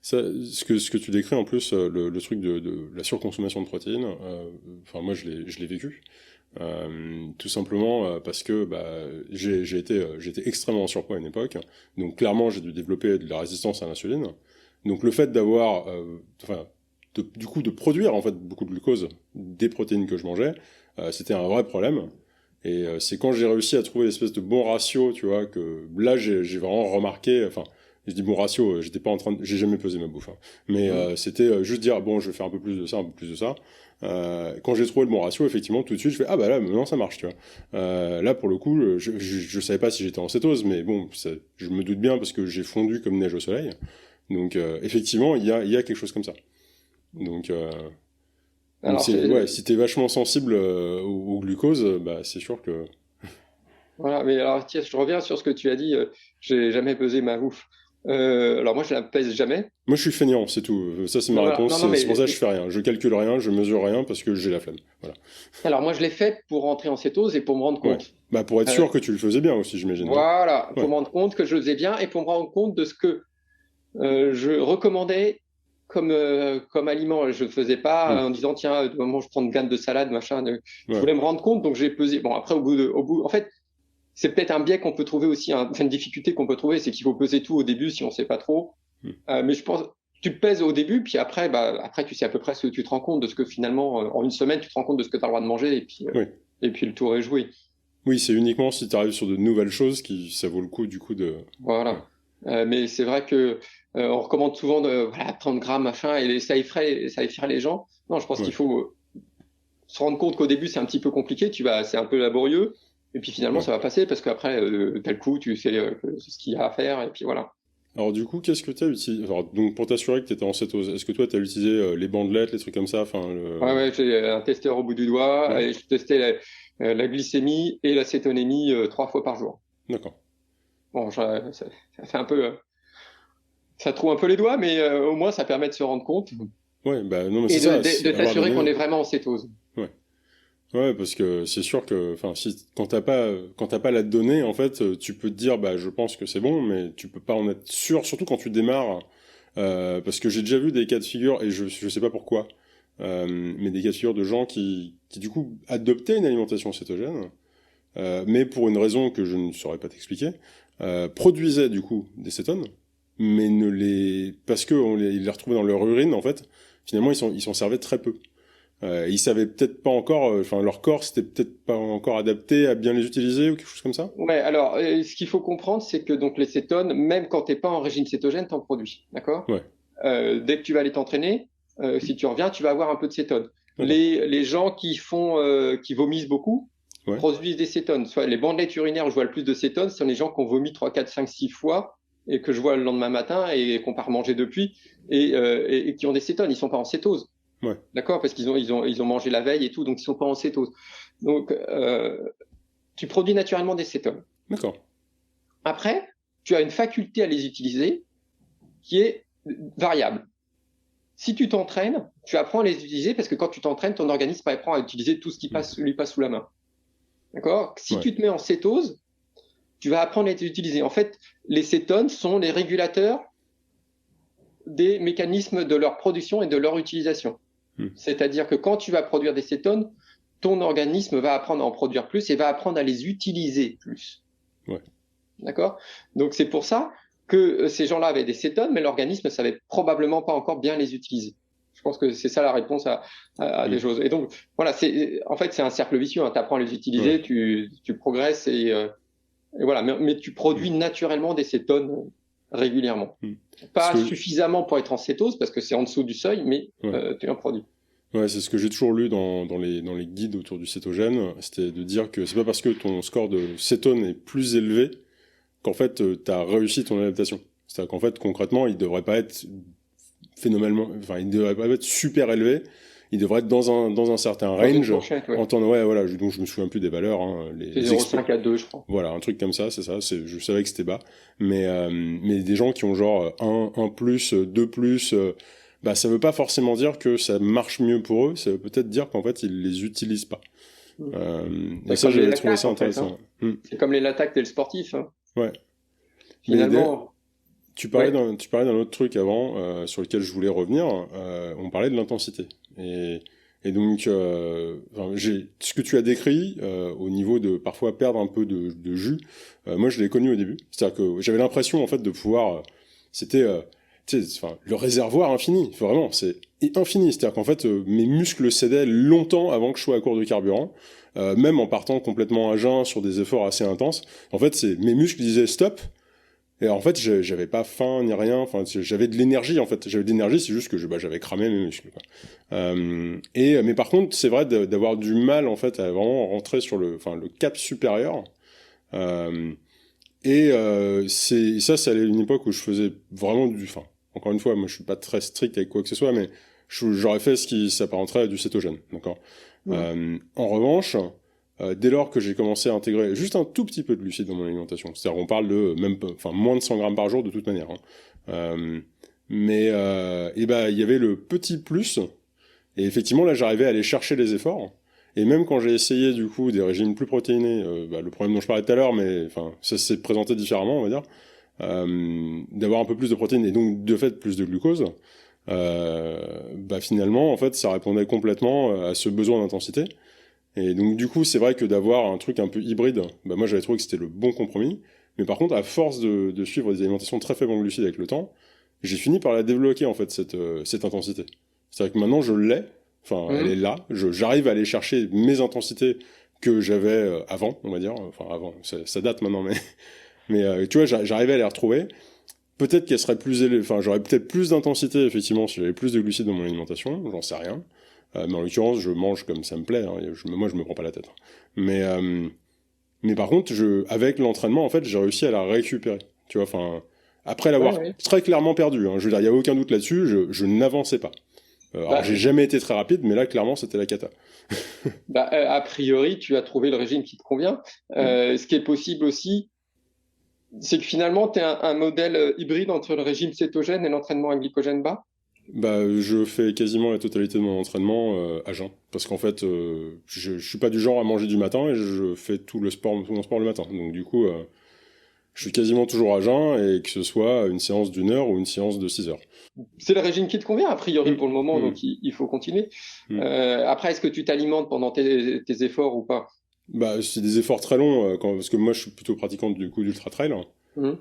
Ça, ce que tu décris en plus, le truc de la surconsommation de protéines, enfin moi je l'ai vécu. Tout simplement parce que j'étais extrêmement en surpoids à une époque, donc clairement j'ai dû développer de la résistance à l'insuline. Donc le fait d'avoir, du coup de produire en fait beaucoup de glucose des protéines que je mangeais, c'était un vrai problème. Et c'est quand j'ai réussi à trouver l'espèce de bon ratio, tu vois, que là j'ai vraiment remarqué, enfin je dis bon ratio, j'étais pas en train j'ai jamais pesé ma bouffe, hein. Mais c'était juste dire bon je vais faire un peu plus de ça, un peu plus de ça. Quand j'ai trouvé le bon ratio, effectivement, tout de suite, je fais ah bah là, maintenant ça marche, tu vois. Là, pour le coup, je savais pas si j'étais en cétose, mais bon, je me doute bien parce que j'ai fondu comme neige au soleil. Donc, effectivement, il y a quelque chose comme ça. Donc, ouais, si t'es vachement sensible au glucose, bah c'est sûr que. Voilà, mais alors tiens, je reviens sur ce que tu as dit. J'ai jamais pesé ma bouffe. Alors moi, je la pèse jamais. Moi, je suis feignant, c'est tout. Ça, c'est ma Non, réponse. non, non, C'est pour ça que mais je fais rien. Je calcule rien, je mesure rien parce que j'ai la flemme. Voilà. alors moi, je l'ai faite pour rentrer en cétose et pour me rendre Ouais. compte. Bah, pour être sûr que tu le faisais bien aussi, j'imagine, non? Voilà, pour Ouais. me rendre compte que je le faisais bien et pour me rendre compte de ce que je recommandais comme aliment. Je ne faisais pas Hmm. en disant tiens, du moment où je prends une gamme de salade, machin. Je Ouais. voulais me rendre compte, donc j'ai pesé. Bon, après, en fait, c'est peut-être un biais qu'on peut trouver aussi, enfin, une difficulté qu'on peut trouver, c'est qu'il faut peser tout au début si on ne sait pas trop. Hmm. Mais je pense, tu te pèses au début, puis après, après, tu sais à peu près ce que tu te rends compte de ce que finalement, en une semaine, tu te rends compte de ce que tu as le droit de manger, Oui. et puis le tour est joué. Oui, c'est uniquement si tu arrives sur de nouvelles choses qui ça vaut le coup du coup de. Ouais. Voilà. Mais c'est vrai que on recommande souvent de voilà 30 grammes machin et ça effraie les gens. Non, je pense qu'il Ouais. faut se rendre compte qu'au début c'est un petit peu compliqué, c'est un peu laborieux, et puis finalement Ouais. ça va passer parce qu'après t'as le coup, tu sais ce qu'il y a à faire et puis voilà. Alors du coup, qu'est-ce que tu as utilisé? Alors, donc pour t'assurer que tu étais en cétose, est-ce que toi tu as utilisé les bandelettes, les trucs comme ça, enfin Ouais, le. ouais, j'ai un testeur au bout du doigt Ouais. et je testais la glycémie et l'acétonémie 3 fois par jour. D'accord. Bon, ça fait un peu, ça trouve un peu les doigts, mais au moins ça permet de se rendre compte Ouais, bah non mais c'est et ça, de avoir s'assurer qu'on donné. est vraiment en cétose. Ouais. Ouais, parce que c'est sûr que, enfin, si quand t'as pas la donnée, en fait, tu peux te dire, bah, je pense que c'est bon, mais tu peux pas en être sûr, surtout quand tu démarres, parce que j'ai déjà vu des cas de figure et je sais pas pourquoi, mais des cas de figure de gens qui du coup adoptaient une alimentation cétogène, mais pour une raison que je ne saurais pas t'expliquer, produisaient du coup des cétones, mais ne les, parce que ils les retrouvaient dans leur urine, en fait, finalement ils s'en servaient très peu. Ils savaient peut-être pas encore, enfin leur corps c'était peut-être pas encore adapté à bien les utiliser ou quelque chose comme ça. Ouais, alors ce qu'il faut comprendre, c'est que donc les cétones, même quand t'es pas en régime cétogène, t'en produis, d'accord? Ouais, Dès que tu vas aller t'entraîner, si tu reviens, tu vas avoir un peu de cétones. d'accord. Les gens qui vomissent beaucoup Ouais, produisent des cétones. Soit les bandelettes urinaires où je vois le plus de cétones, ce sont les gens qui ont vomi 3, 4, 5, 6 fois et que je vois le lendemain matin et qu'on n'a pas remangé depuis et qui ont des cétones. Ils sont pas en cétose. ouais, D'accord? Parce ils ont mangé la veille et tout, donc ils sont pas en cétose. Donc, tu produis naturellement des cétones. d'accord. Après, tu as une faculté à les utiliser qui est variable. Si tu t'entraînes, tu apprends à les utiliser parce que quand tu t'entraînes, ton organisme apprend à utiliser tout ce qui lui passe sous la main. D'accord? Si Ouais, tu te mets en cétose, tu vas apprendre à les utiliser. En fait, les cétones sont les régulateurs des mécanismes de leur production et de leur utilisation. hmm, C'est-à-dire que quand tu vas produire des cétones, ton organisme va apprendre à en produire plus et va apprendre à les utiliser plus. ouais. D'accord? Donc c'est pour ça que ces gens-là avaient des cétones, mais l'organisme ne savait probablement pas encore bien les utiliser. Je pense que c'est ça la réponse à Hmm, des choses. Et donc voilà, en fait c'est un cercle vicieux. Hein. Tu apprends à les ouais, utiliser, tu progresses et voilà. Mais tu hmm, produis naturellement des cétones régulièrement. hmm. Parce Pas que, suffisamment pour être en cétose parce que c'est en dessous du seuil, mais ouais, tu en produis. ouais, c'est ce que j'ai toujours lu dans les guides autour du cétogène, c'était de dire que c'est pas parce que ton score de cétone est plus élevé qu'en fait t'as réussi ton adaptation. C'est-à-dire qu'en fait concrètement il devrait pas être phénoménalement, enfin il devrait pas être super élevé, il devrait être dans un certain Dans une range fourchette, ouais. en temps, ouais voilà, donc je me souviens plus des valeurs, hein, C'est les 0,5 à 2, je crois. voilà, un truc comme ça, c'est ça, je savais que c'était bas, mais des gens qui ont genre un plus, 2 plus, bah ça veut pas forcément dire que ça marche mieux pour eux, ça veut peut-être dire qu'en fait ils les utilisent pas. Et C'est ça comme les j'avais trouvé lactates, ça en fait. Hein. intéressant. Hmm. C'est comme les lactates et le sportif. Hein. Ouais. Mais Finalement, tu ouais. parlais d'un autre truc avant sur lequel je voulais revenir. On parlait de l'intensité. Et donc, enfin, ce que tu as décrit au niveau de parfois perdre un peu de jus, moi je l'ai connu au début. C'est-à-dire que j'avais l'impression en fait de pouvoir, c'était, tu sais, enfin, le réservoir infini. Vraiment, c'est infini. C'est-à-dire qu'en fait, mes muscles cédaient longtemps avant que je sois à court de carburant, même en partant complètement à jeun sur des efforts assez intenses. En fait, c'est mes muscles disaient stop. Et en fait, j'avais pas faim ni rien. Enfin, j'avais de l'énergie en fait. J'avais de l'énergie, c'est juste que j'avais cramé mes muscles. Quoi. Mais par contre, c'est vrai d'avoir du mal en fait à vraiment rentrer sur le cap supérieur. Euh, c'est à une époque où je faisais vraiment enfin, encore une fois, moi je suis pas très strict avec quoi que ce soit, mais j'aurais fait ce qui s'apparenterait à du cétogène, d'accord. Mm. En revanche, dès lors que j'ai commencé à intégrer juste un tout petit peu de glucides dans mon alimentation, c'est-à-dire on parle de même, enfin moins de 100 grammes par jour de toute manière, hein. Et ben il y avait le petit plus, et effectivement là j'arrivais à aller chercher les efforts. Et même quand j'ai essayé du coup des régimes plus protéinés, le problème dont je parlais tout à l'heure, mais enfin ça s'est présenté différemment on va dire, d'avoir un peu plus de protéines et donc de fait plus de glucose. Finalement en fait ça répondait complètement à ce besoin d'intensité. Et donc du coup, c'est vrai que d'avoir un truc un peu hybride, moi j'avais trouvé que c'était le bon compromis. Mais par contre, à force de suivre des alimentations très faibles en glucides avec le temps, j'ai fini par la débloquer en fait cette intensité. C'est-à-dire que maintenant je l'ai, enfin elle est Mhm. là, j'arrive à aller chercher mes intensités que j'avais avant, on va dire, enfin avant, ça date maintenant, mais tu vois, j'arrivais à les retrouver. Peut-être qu'elle serait plus élevée, enfin j'aurais peut-être plus d'intensité effectivement si j'avais plus de glucides dans mon alimentation, j'en sais rien. Mais en l'occurrence, je mange comme ça me plaît. Hein, moi, je me prends pas la tête. Mais, euh, mais par contre, avec l'entraînement, en fait, j'ai réussi à la récupérer. Tu vois, enfin, après Ouais, l'avoir ouais. très clairement perdu. Hein, je veux dire, il y a aucun doute là-dessus. Je n'avançais pas. Alors, Bah, j'ai jamais été très rapide, mais là, clairement, c'était la cata. a priori, tu as trouvé le régime qui te convient. Mm. Ce qui est possible aussi, c'est que finalement, tu es un modèle hybride entre le régime cétogène et l'entraînement à glycogène bas. Je fais quasiment la totalité de mon entraînement à jeun. Parce qu'en fait, je suis pas du genre à manger du matin et je fais tout mon sport le matin. Donc, du coup, je suis quasiment toujours à jeun et que ce soit une séance d'1 heure ou une séance de 6 heures. C'est le régime qui te convient, a priori, Mm, pour le moment, mm, donc il faut continuer. mm. Après, est-ce que tu t'alimentes pendant tes efforts ou pas? C'est des efforts très longs, parce que moi je suis plutôt pratiquant du coup d'ultra trail. Mhm.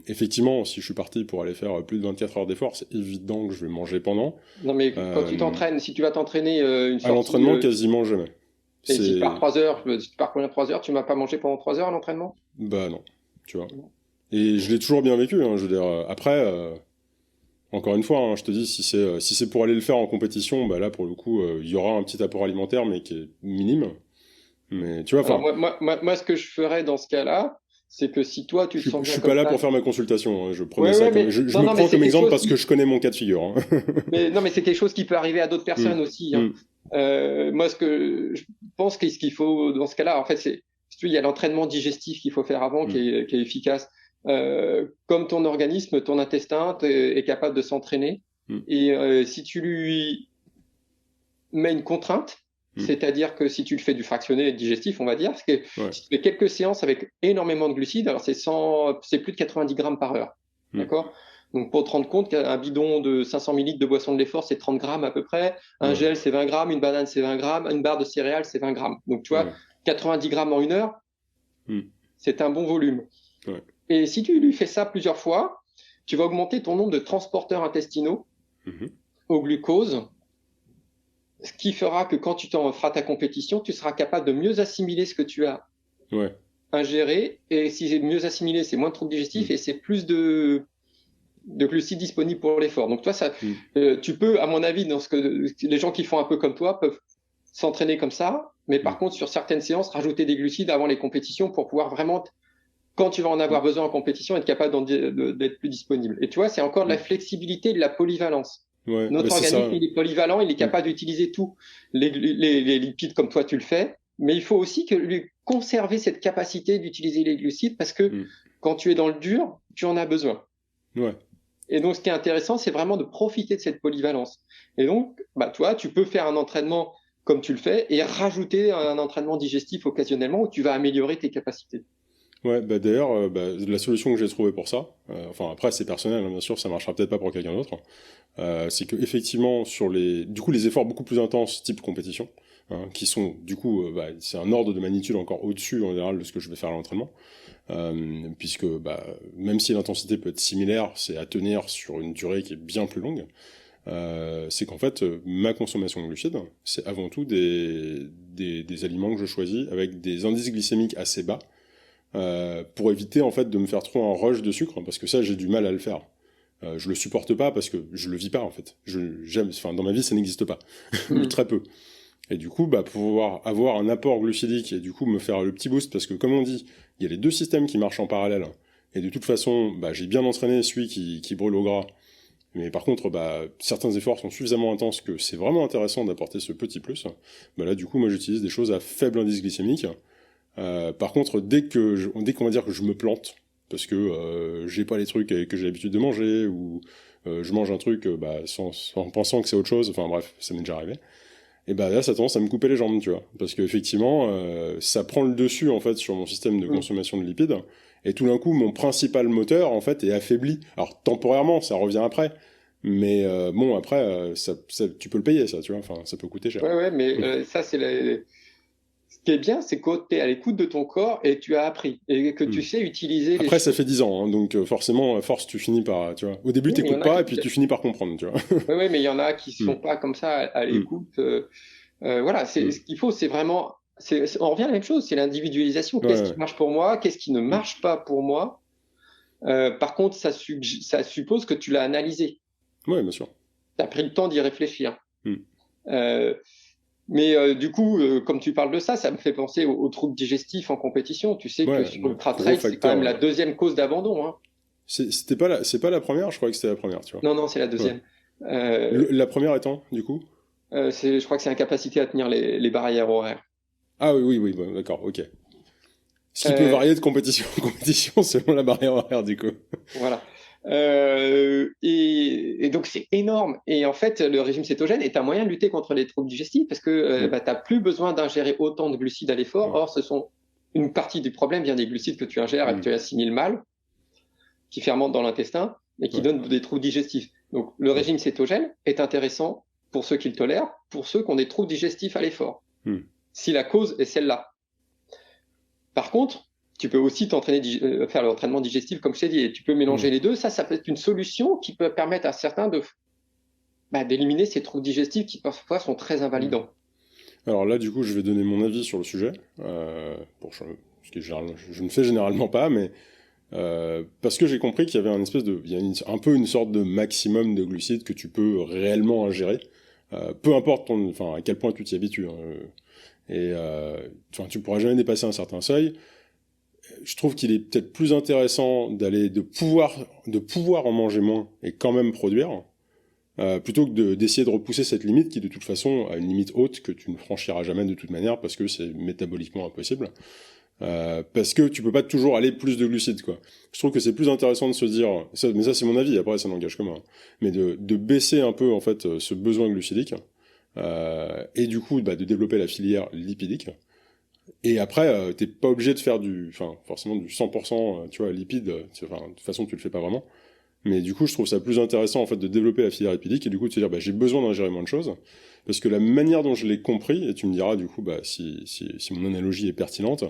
Effectivement, si je suis parti pour aller faire plus de 24 heures d'efforts, c'est évident que je vais manger pendant. Non, mais quand tu Euh, t'entraînes, si tu vas t'entraîner une à sortie, l'entraînement, quasiment jamais. et si tu pars C'est 3 heures, si tu pars combien 3 heures, tu m'as pas mangé pendant 3 heures à l'entraînement? Bah non, tu vois. Et je l'ai toujours bien vécu. Hein, je veux dire, après, encore une fois, hein, je te dis, si c'est pour aller le faire en compétition, bah là pour le coup, il y aura un petit apport alimentaire, mais qui est minime. Mais tu vois, Alors enfin, moi, ce que je ferais dans ce cas-là, c'est que si toi, tu te sens je bien suis pas comme là pour ça. faire ma consultation. Hein, je prenais Ouais, ça ouais, comme, mais je non, me non, mais prends c'est comme quelque exemple chose parce que qui, je connais mon cas de figure. Hein. mais non, mais c'est quelque chose qui peut arriver à d'autres Mm, personnes aussi, hein. mm, Moi, ce que je pense que ce qu'il faut dans ce cas-là, en fait, c'est, si tu veux, il y a l'entraînement digestif qu'il faut faire avant, mm, qui est efficace. Comme ton organisme, ton intestin est capable de s'entraîner, mm, et si tu lui mets une contrainte, mm. c'est-à-dire que si tu le fais du fractionné digestif, on va dire, parce que Ouais. si tu fais quelques séances avec énormément de glucides, alors c'est plus de 90 grammes par heure, Mm, d'accord? Donc pour te rendre compte qu'un bidon de 500 millilitres de boisson de l'effort, c'est 30 grammes à peu près, un ouais. gel c'est 20 grammes, une banane c'est 20 grammes, une barre de céréales c'est 20 grammes. Donc tu vois, Ouais. 90 grammes en 1 heure, Mm, c'est un bon volume. ouais. Et si tu lui fais ça plusieurs fois, tu vas augmenter ton nombre de transporteurs intestinaux Mhm. au glucose, ce qui fera que quand tu t'en feras ta compétition, tu seras capable de mieux assimiler ce que tu as Ouais. ingéré. Et si c'est mieux assimilé, c'est moins de troubles digestifs Mm, et c'est plus de glucides disponibles pour l'effort. Donc toi, mm, tu peux, à mon avis, dans ce que les gens qui font un peu comme toi peuvent s'entraîner comme ça, mais par mm, contre, sur certaines séances, rajouter des glucides avant les compétitions pour pouvoir vraiment, quand tu vas en avoir mm, besoin en compétition, être capable d'être plus disponible. Et tu vois, c'est encore de la mm. flexibilité, de la polyvalence. Ouais, Notre c'est ça. organisme, il est polyvalent, il est Mm, capable d'utiliser tout, les lipides comme toi tu le fais, mais il faut aussi lui conserver cette capacité d'utiliser les glucides parce que mm. quand tu es dans le dur, tu en as besoin. Ouais. Et donc, ce qui est intéressant, c'est vraiment de profiter de cette polyvalence. Et donc, toi, tu peux faire un entraînement comme tu le fais et rajouter un entraînement digestif occasionnellement où tu vas améliorer tes capacités. Ouais, bah d'ailleurs, la solution que j'ai trouvée pour ça, enfin après c'est personnel, hein, bien sûr, ça marchera peut-être pas pour quelqu'un d'autre, c'est que effectivement du coup les efforts beaucoup plus intenses, type compétition, hein, qui sont du coup, c'est un ordre de magnitude encore au-dessus en général de ce que je vais faire à l'entraînement, puisque même si l'intensité peut être similaire, c'est à tenir sur une durée qui est bien plus longue. C'est qu'en fait, ma consommation de glucides, c'est avant tout des aliments que je choisis avec des indices glycémiques assez bas, pour éviter en fait de me faire trop un rush de sucre, parce que ça j'ai du mal à le faire. Je le supporte pas parce que je le vis pas en fait. Dans ma vie ça n'existe pas, ou très peu. Et du coup, pouvoir avoir un apport glucidique et du coup me faire le petit boost, parce que comme on dit, il y a les deux systèmes qui marchent en parallèle. Et de toute façon, j'ai bien entraîné celui qui brûle au gras. Mais par contre, certains efforts sont suffisamment intenses que c'est vraiment intéressant d'apporter ce petit plus. Là, du coup, moi j'utilise des choses à faible indice glycémique. Par contre, dès qu'on va dire que je me plante, parce que j'ai pas les trucs que j'ai l'habitude de manger, ou je mange un truc en pensant que c'est autre chose, enfin bref, ça m'est déjà arrivé, et là ça a tendance à me couper les jambes, tu vois, parce qu'effectivement ça prend le dessus en fait sur mon système de consommation de lipides, et tout d'un coup mon principal moteur en fait est affaibli. Alors temporairement, ça revient après, mais après tu peux le payer, ça, tu vois, enfin ça peut coûter cher. Ouais, mais ça c'est ce qui est bien, c'est que tu es à l'écoute de ton corps et tu as appris et que tu sais utiliser les Après, ça choses. fait 10 ans, hein, donc forcément, à force, tu finis par, tu vois. Au début, Oui, mais il y t'écoutes en a pas, et puis tu finis par comprendre, tu vois. ouais, mais il y en a qui sont pas comme ça à l'écoute. Voilà, ce qu'il faut, c'est vraiment, on revient à la même chose, c'est l'individualisation. Qu'est-ce qui marche pour moi? Qu'est-ce qui ne marche pas pour moi? Par contre, ça suppose que tu l'as analysé. Ouais, bien sûr. Tu as pris le temps d'y réfléchir. Mais du coup, comme tu parles de ça, ça me fait penser aux troubles digestifs en compétition. Tu sais que sur Ultra Trail, c'est quand même la deuxième cause d'abandon. Hein. C'est pas la première, je crois que c'était la première, tu vois. Non, c'est la deuxième. La première étant, du coup je crois que c'est incapacité à tenir les barrières horaires. Ah oui, d'accord, ok. Ce qui peut varier de compétition en compétition selon la barrière horaire, du coup. Voilà. Et donc c'est énorme. Et en fait, le régime cétogène est un moyen de lutter contre les troubles digestifs parce que tu n'as plus besoin d'ingérer autant de glucides à l'effort. Or, une partie du problème vient des glucides que tu ingères et que tu assimiles mal, qui fermentent dans l'intestin et qui donnent des troubles digestifs. Donc le régime cétogène est intéressant pour ceux qui le tolèrent, pour ceux qui ont des troubles digestifs à l'effort, si la cause est celle-là. Par contre, tu peux aussi faire l'entraînement digestif, comme je t'ai dit, et tu peux mélanger les deux. Ça peut être une solution qui peut permettre à certains d'éliminer ces troubles digestifs qui parfois sont très invalidants. Alors là, du coup, je vais donner mon avis sur le sujet, ce que je ne fais généralement pas, mais parce que j'ai compris qu'il y avait un peu une sorte de maximum de glucides que tu peux réellement ingérer, peu importe à quel point tu t'y habitues. Tu pourras jamais dépasser un certain seuil. Je trouve qu'il est peut-être plus intéressant de pouvoir en manger moins et quand même produire, plutôt que d'essayer de repousser cette limite qui de toute façon a une limite haute que tu ne franchiras jamais de toute manière parce que c'est métaboliquement impossible. Parce que tu peux pas toujours aller plus de glucides, quoi. Je trouve que c'est plus intéressant de se dire, mais ça c'est mon avis, après ça n'engage que moi, mais de baisser un peu en fait ce besoin glucidique, et du coup de développer la filière lipidique. Et après, t'es pas obligé de faire forcément du 100%, tu vois, lipide. De toute façon, tu le fais pas vraiment. Mais du coup, je trouve ça plus intéressant, en fait, de développer la filière lipidique et du coup, de se dire, j'ai besoin d'ingérer moins de choses. Parce que la manière dont je l'ai compris, et tu me diras, du coup, si mon analogie est pertinente,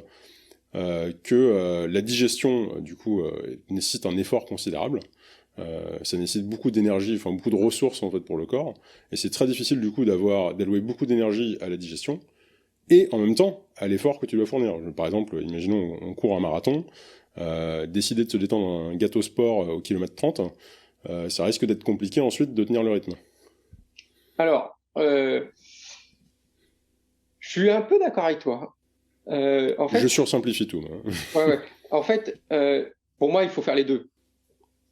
que la digestion, du coup, nécessite un effort considérable. Ça nécessite beaucoup d'énergie, beaucoup de ressources, en fait, pour le corps. Et c'est très difficile, du coup, d'allouer beaucoup d'énergie à la digestion. Et en même temps, à l'effort que tu dois fournir. Par exemple, imaginons, on court un marathon, décider de se détendre un gâteau sport au kilomètre 30, ça risque d'être compliqué ensuite de tenir le rythme. Alors, je suis un peu d'accord avec toi. En fait, je sursimplifie tout. Ouais. En fait, pour moi, il faut faire les deux.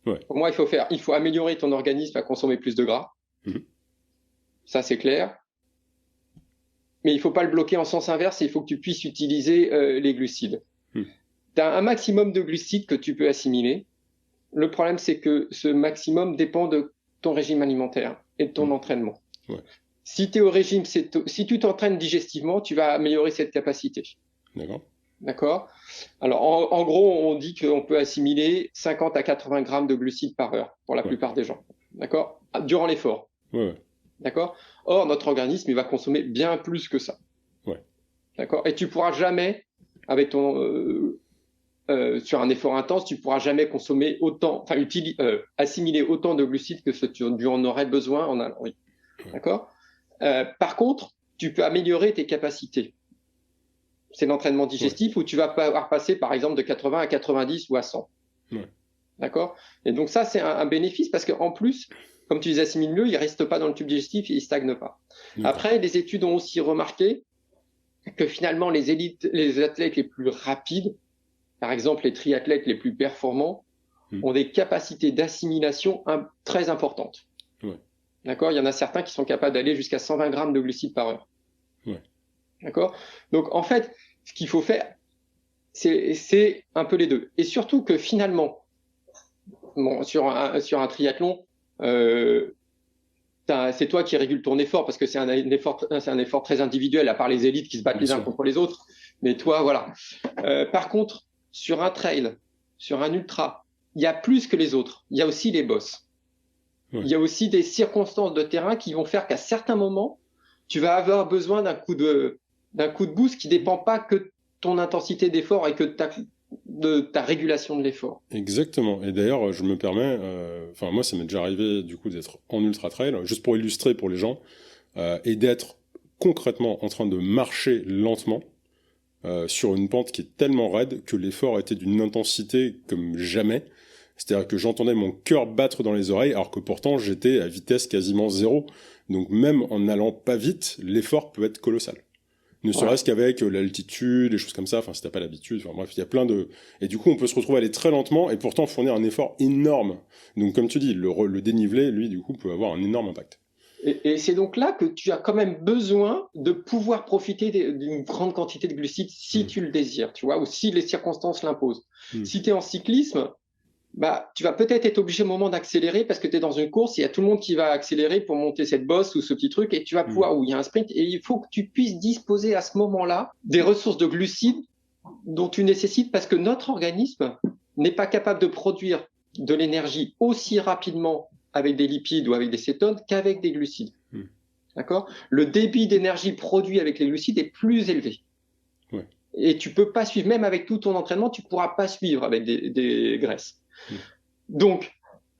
Ouais. Pour moi, il faut améliorer ton organisme à consommer plus de gras. Ça, c'est clair. Mais il ne faut pas le bloquer en sens inverse, il faut que tu puisses utiliser les glucides. Tu as un maximum de glucides que tu peux assimiler. Le problème, c'est que ce maximum dépend de ton régime alimentaire et de ton entraînement. Ouais. Si tu es au régime, si tu t'entraînes digestivement, tu vas améliorer cette capacité. D'accord. D'accord? Alors, en gros, on dit qu'on peut assimiler 50 à 80 grammes de glucides par heure pour la Ouais. plupart des gens. D'accord? Durant l'effort. Ouais. D'accord? Or, notre organisme, il va consommer bien plus que ça. Ouais. D'accord? Et tu pourras jamais, avec sur un effort intense, tu pourras jamais consommer autant, enfin, assimiler autant de glucides que ce que tu en aurais besoin en allant. Oui. Ouais. D'accord? Par contre, tu peux améliorer tes capacités. C'est l'entraînement digestif où tu vas pouvoir passer, par exemple, de 80 à 90 ou à 100. Ouais. D'accord? Et donc ça, c'est un bénéfice parce qu'en plus, comme tu les assimiles mieux, ils ne restent pas dans le tube digestif et ils ne stagnent pas. D'accord. Après, les études ont aussi remarqué que finalement, les athlètes les plus rapides, par exemple les triathlètes les plus performants, ont des capacités d'assimilation très importantes. Ouais. D'accord? Il y en a certains qui sont capables d'aller jusqu'à 120 grammes de glucides par heure. Ouais. D'accord? Donc, en fait, ce qu'il faut faire, c'est un peu les deux. Et surtout que finalement, bon, sur un triathlon, c'est toi qui régule ton effort parce que c'est un effort très individuel, à part les élites qui se battent les uns contre les autres. Mais toi, voilà. Par contre, sur un trail, sur un ultra, il y a plus que les autres. Il y a aussi les boss. Ouais. Il y a aussi des circonstances de terrain qui vont faire qu'à certains moments, tu vas avoir besoin d'un coup de boost qui ne dépend pas que de ton intensité d'effort et que de ta régulation de l'effort. Exactement. Et d'ailleurs, je me permets, moi, ça m'est déjà arrivé du coup d'être en ultra trail, juste pour illustrer pour les gens, et d'être concrètement en train de marcher lentement sur une pente qui est tellement raide que l'effort était d'une intensité comme jamais. C'est-à-dire que j'entendais mon cœur battre dans les oreilles, alors que pourtant j'étais à vitesse quasiment zéro. Donc même en n'allant pas vite, l'effort peut être colossal. Ne serait-ce qu'avec l'altitude, des choses comme ça, enfin si t'as pas l'habitude, enfin bref, il y a plein de... Et du coup, on peut se retrouver à aller très lentement et pourtant fournir un effort énorme. Donc comme tu dis, le dénivelé, lui, du coup, peut avoir un énorme impact. Et c'est donc là que tu as quand même besoin de pouvoir profiter d'une grande quantité de glucides si tu le désires, tu vois, ou si les circonstances l'imposent. Si tu es en cyclisme, bah, tu vas peut-être être obligé au moment d'accélérer parce que tu es dans une course, il y a tout le monde qui va accélérer pour monter cette bosse ou ce petit truc et tu vas pouvoir, où il y a un sprint, et il faut que tu puisses disposer à ce moment-là des ressources de glucides dont tu nécessites parce que notre organisme n'est pas capable de produire de l'énergie aussi rapidement avec des lipides ou avec des cétones qu'avec des glucides. D'accord? Le débit d'énergie produit avec les glucides est plus élevé. Ouais. Et tu peux pas suivre, même avec tout ton entraînement, tu pourras pas suivre avec des graisses. Donc,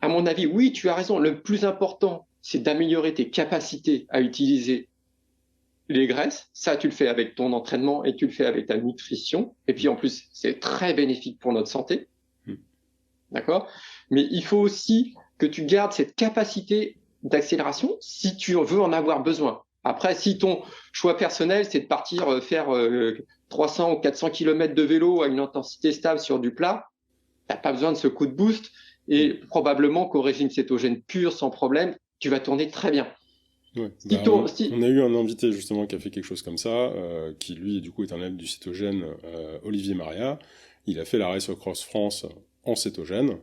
à mon avis, oui, tu as raison. Le plus important, c'est d'améliorer tes capacités à utiliser les graisses. Ça, tu le fais avec ton entraînement et tu le fais avec ta nutrition. Et puis, en plus, c'est très bénéfique pour notre santé. D'accord? Mais il faut aussi que tu gardes cette capacité d'accélération si tu veux en avoir besoin. Après, si ton choix personnel, c'est de partir faire 300 ou 400 km de vélo à une intensité stable sur du plat, tu n'as pas besoin de ce coup de boost et probablement qu'au régime cétogène pur, sans problème, tu vas tourner très bien. Ouais. On a eu un invité justement qui a fait quelque chose comme ça, qui lui du coup est un élève du cétogène, Olivier Maria. Il a fait la Race Across France en cétogène.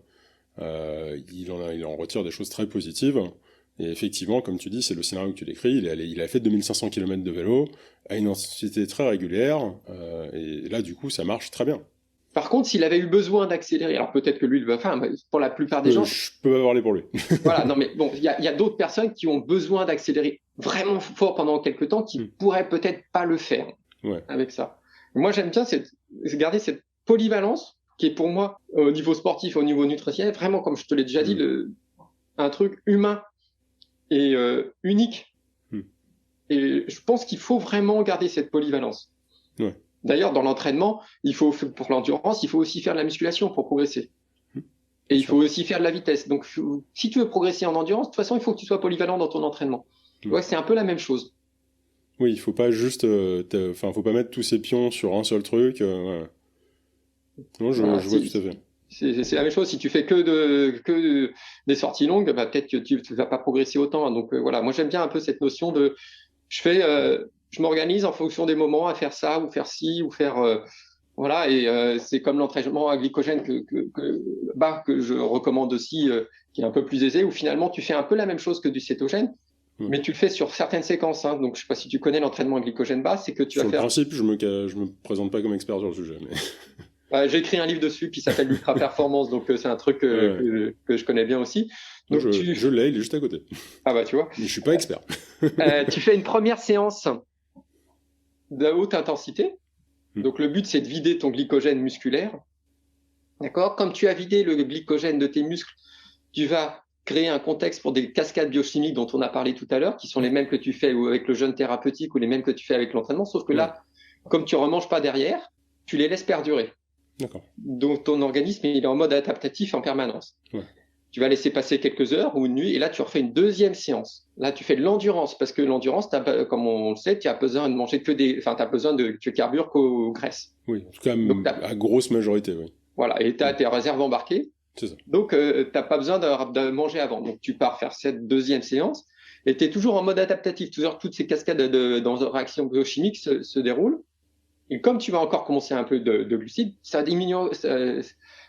Il en retire des choses très positives. Et effectivement, comme tu dis, c'est le scénario que tu décris. Il a fait 2500 km de vélo à une intensité très régulière. Et là, du coup, ça marche très bien. Par contre, s'il avait eu besoin d'accélérer, alors peut-être que lui le va faire, mais pour la plupart des gens... Je peux pas parler pour lui. Voilà, non mais bon, il y a d'autres personnes qui ont besoin d'accélérer vraiment fort pendant quelques temps, qui pourraient peut-être pas le faire avec ça. Moi, j'aime bien garder cette polyvalence qui est pour moi, au niveau sportif, au niveau nutritionnel, vraiment, comme je te l'ai déjà dit, un truc humain et unique. Et je pense qu'il faut vraiment garder cette polyvalence. Ouais. D'ailleurs, dans l'entraînement, pour l'endurance, il faut aussi faire de la musculation pour progresser. Et il faut aussi faire de la vitesse. Donc, si tu veux progresser en endurance, de toute façon, il faut que tu sois polyvalent dans ton entraînement. Ouais, c'est un peu la même chose. Oui, il faut pas juste, faut pas mettre tous ses pions sur un seul truc. Ouais. Non, je vois tout à fait. C'est la même chose. Si tu fais que des sorties longues, bah, peut-être que tu vas pas progresser autant. Donc voilà, moi j'aime bien un peu cette notion de, je m'organise en fonction des moments à faire ça ou faire ci ou faire voilà. Et c'est comme l'entraînement à glycogène que je recommande aussi, qui est un peu plus aisé, où finalement tu fais un peu la même chose que du cétogène, Mais tu le fais sur certaines séquences. Hein. Donc, je ne sais pas si tu connais l'entraînement à glycogène bas, c'est que tu vas faire... Sur le principe, je me présente pas comme expert sur le sujet. Mais... j'ai écrit un livre dessus qui s'appelle l'Ultra Performance, donc c'est un truc que je connais bien aussi. Donc, je l'ai, il est juste à côté. Ah bah tu vois. Mais je suis pas expert. Tu fais une première séance de haute intensité. Donc le but, c'est de vider ton glycogène musculaire. D'accord? Comme tu as vidé le glycogène de tes muscles, tu vas créer un contexte pour des cascades biochimiques dont on a parlé tout à l'heure, qui sont les mêmes que tu fais avec le jeûne thérapeutique ou les mêmes que tu fais avec l'entraînement, sauf que là, comme tu ne remanges pas derrière, tu les laisses perdurer. D'accord. Donc ton organisme, il est en mode adaptatif en permanence. Ouais. Tu vas laisser passer quelques heures ou une nuit, et là, tu refais une deuxième séance. Là, tu fais de l'endurance, parce que l'endurance, comme on le sait, tu as besoin de manger tu as besoin de tu carbures qu'aux graisses. Oui, en tout cas, à grosse majorité, oui. Voilà, et tu as tes réserves embarquées. C'est ça. Donc, tu n'as pas besoin de manger avant. Donc, tu pars faire cette deuxième séance, et tu es toujours en mode adaptatif. Toujours, toutes ces cascades dans une réaction biochimique se déroulent. Et comme tu vas encore commencer un peu de glucides, ça diminue,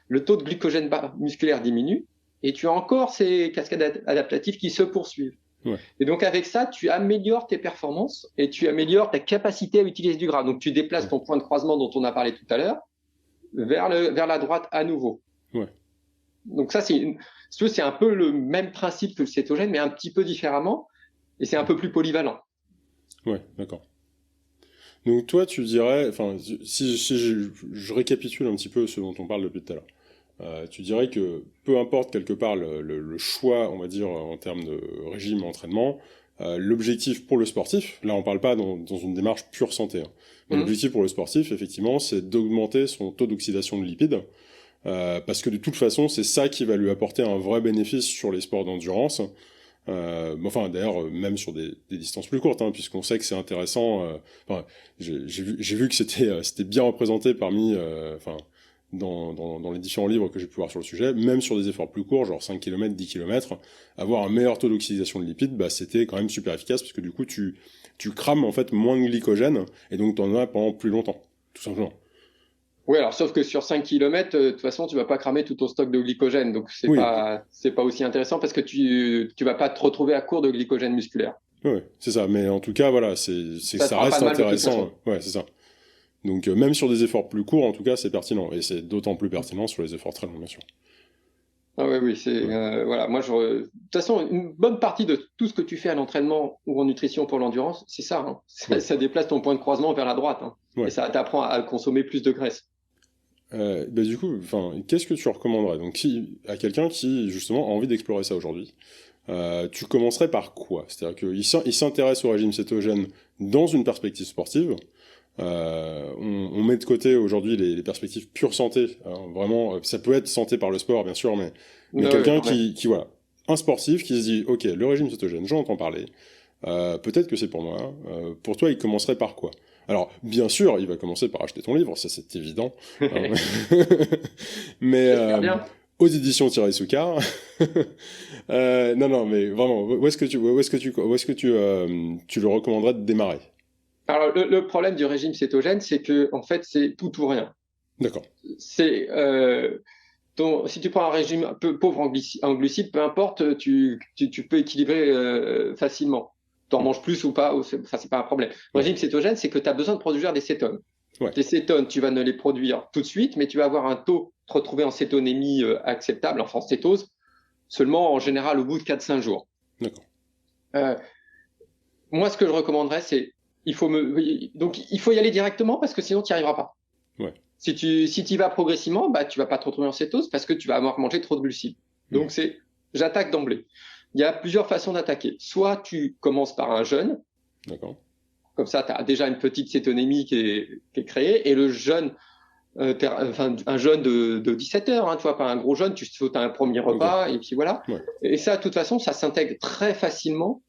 le taux de glycogène musculaire diminue. Et tu as encore ces cascades adaptatives qui se poursuivent. Ouais. Et donc, avec ça, tu améliores tes performances et tu améliores ta capacité à utiliser du gras. Donc, tu déplaces ton point de croisement dont on a parlé tout à l'heure vers la droite à nouveau. Ouais. Donc, ça, c'est un peu le même principe que le cétogène, mais un petit peu différemment. Et c'est un peu plus polyvalent. Ouais, d'accord. Donc, toi, tu dirais, enfin, si je récapitule un petit peu ce dont on parle depuis tout à l'heure. Tu dirais que peu importe quelque part le choix, on va dire, en termes de régime, entraînement, l'objectif pour le sportif, là on parle pas dans une démarche pure santé, hein, mais l'objectif pour le sportif, effectivement, c'est d'augmenter son taux d'oxydation de lipides, parce que de toute façon, c'est ça qui va lui apporter un vrai bénéfice sur les sports d'endurance. Enfin, d'ailleurs, même sur des distances plus courtes, hein, puisqu'on sait que c'est intéressant. J'ai vu que c'était bien représenté parmi, dans les différents livres que j'ai pu voir sur le sujet, même sur des efforts plus courts, genre 5 km, 10 km, avoir un meilleur taux d'oxydation de lipides, bah, c'était quand même super efficace, parce que du coup, tu crames en fait moins de glycogène, et donc tu en as pendant plus longtemps, tout simplement. Oui, alors sauf que sur 5 km, de toute façon, tu vas pas cramer tout ton stock de glycogène, donc c'est pas aussi intéressant, parce que tu vas pas te retrouver à court de glycogène musculaire. Oui, c'est ça, mais en tout cas, voilà, ça reste intéressant. Ouais, c'est ça. Donc même sur des efforts plus courts, en tout cas, c'est pertinent. Et c'est d'autant plus pertinent sur les efforts très longs, bien sûr. Ah oui, c'est voilà. Moi, de toute façon, une bonne partie de tout ce que tu fais à l'entraînement ou en nutrition pour l'endurance, c'est ça. Hein. Ça déplace ton point de croisement vers la droite, hein. Et ça t'apprend à consommer plus de graisse. Du coup, qu'est-ce que tu recommanderais donc à quelqu'un qui justement a envie d'explorer ça aujourd'hui? Tu commencerais par quoi? C'est-à-dire qu'il s'intéresse au régime cétogène dans une perspective sportive. On met de côté aujourd'hui les perspectives pure santé. Alors, vraiment, ça peut être santé par le sport, bien sûr, mais quelqu'un qui voilà, un sportif qui se dit, ok, le régime cétogène, j'en entends parler. Peut-être que c'est pour moi. Pour toi, il commencerait par quoi? Alors, bien sûr, il va commencer par acheter ton livre, ça c'est évident. Mais aux éditions Thierry Soucard. Non, mais vraiment, où est-ce que tu le recommanderais de démarrer? Alors, le problème du régime cétogène, c'est que en fait, c'est tout ou rien. D'accord. C'est si tu prends un régime un peu pauvre en glucides, peu importe, tu peux équilibrer facilement. Tu en manges plus ou pas, c'est pas un problème. Le régime cétogène, c'est que tu as besoin de produire des cétones. Ouais. Tes cétones, tu vas ne les produire tout de suite, mais tu vas avoir un taux te retrouver en cétonémie acceptable, enfin en cétose, seulement en général au bout de 4-5 jours. D'accord. Moi, ce que je recommanderais, c'est il faut y aller directement parce que sinon tu n'y arriveras pas. Ouais. Si tu y vas progressivement, bah tu vas pas te retrouver en cétose parce que tu vas avoir mangé trop de glucides. Donc j'attaque d'emblée. Il y a plusieurs façons d'attaquer. Soit tu commences par un jeûne. D'accord. Comme ça, tu as déjà une petite cétonémie qui est créée. Et le jeûne, un jeûne de 17 heures, hein, tu vois, pas un gros jeûne, tu sautes un premier repas et puis voilà. Ouais. Et ça, de toute façon, ça s'intègre très facilement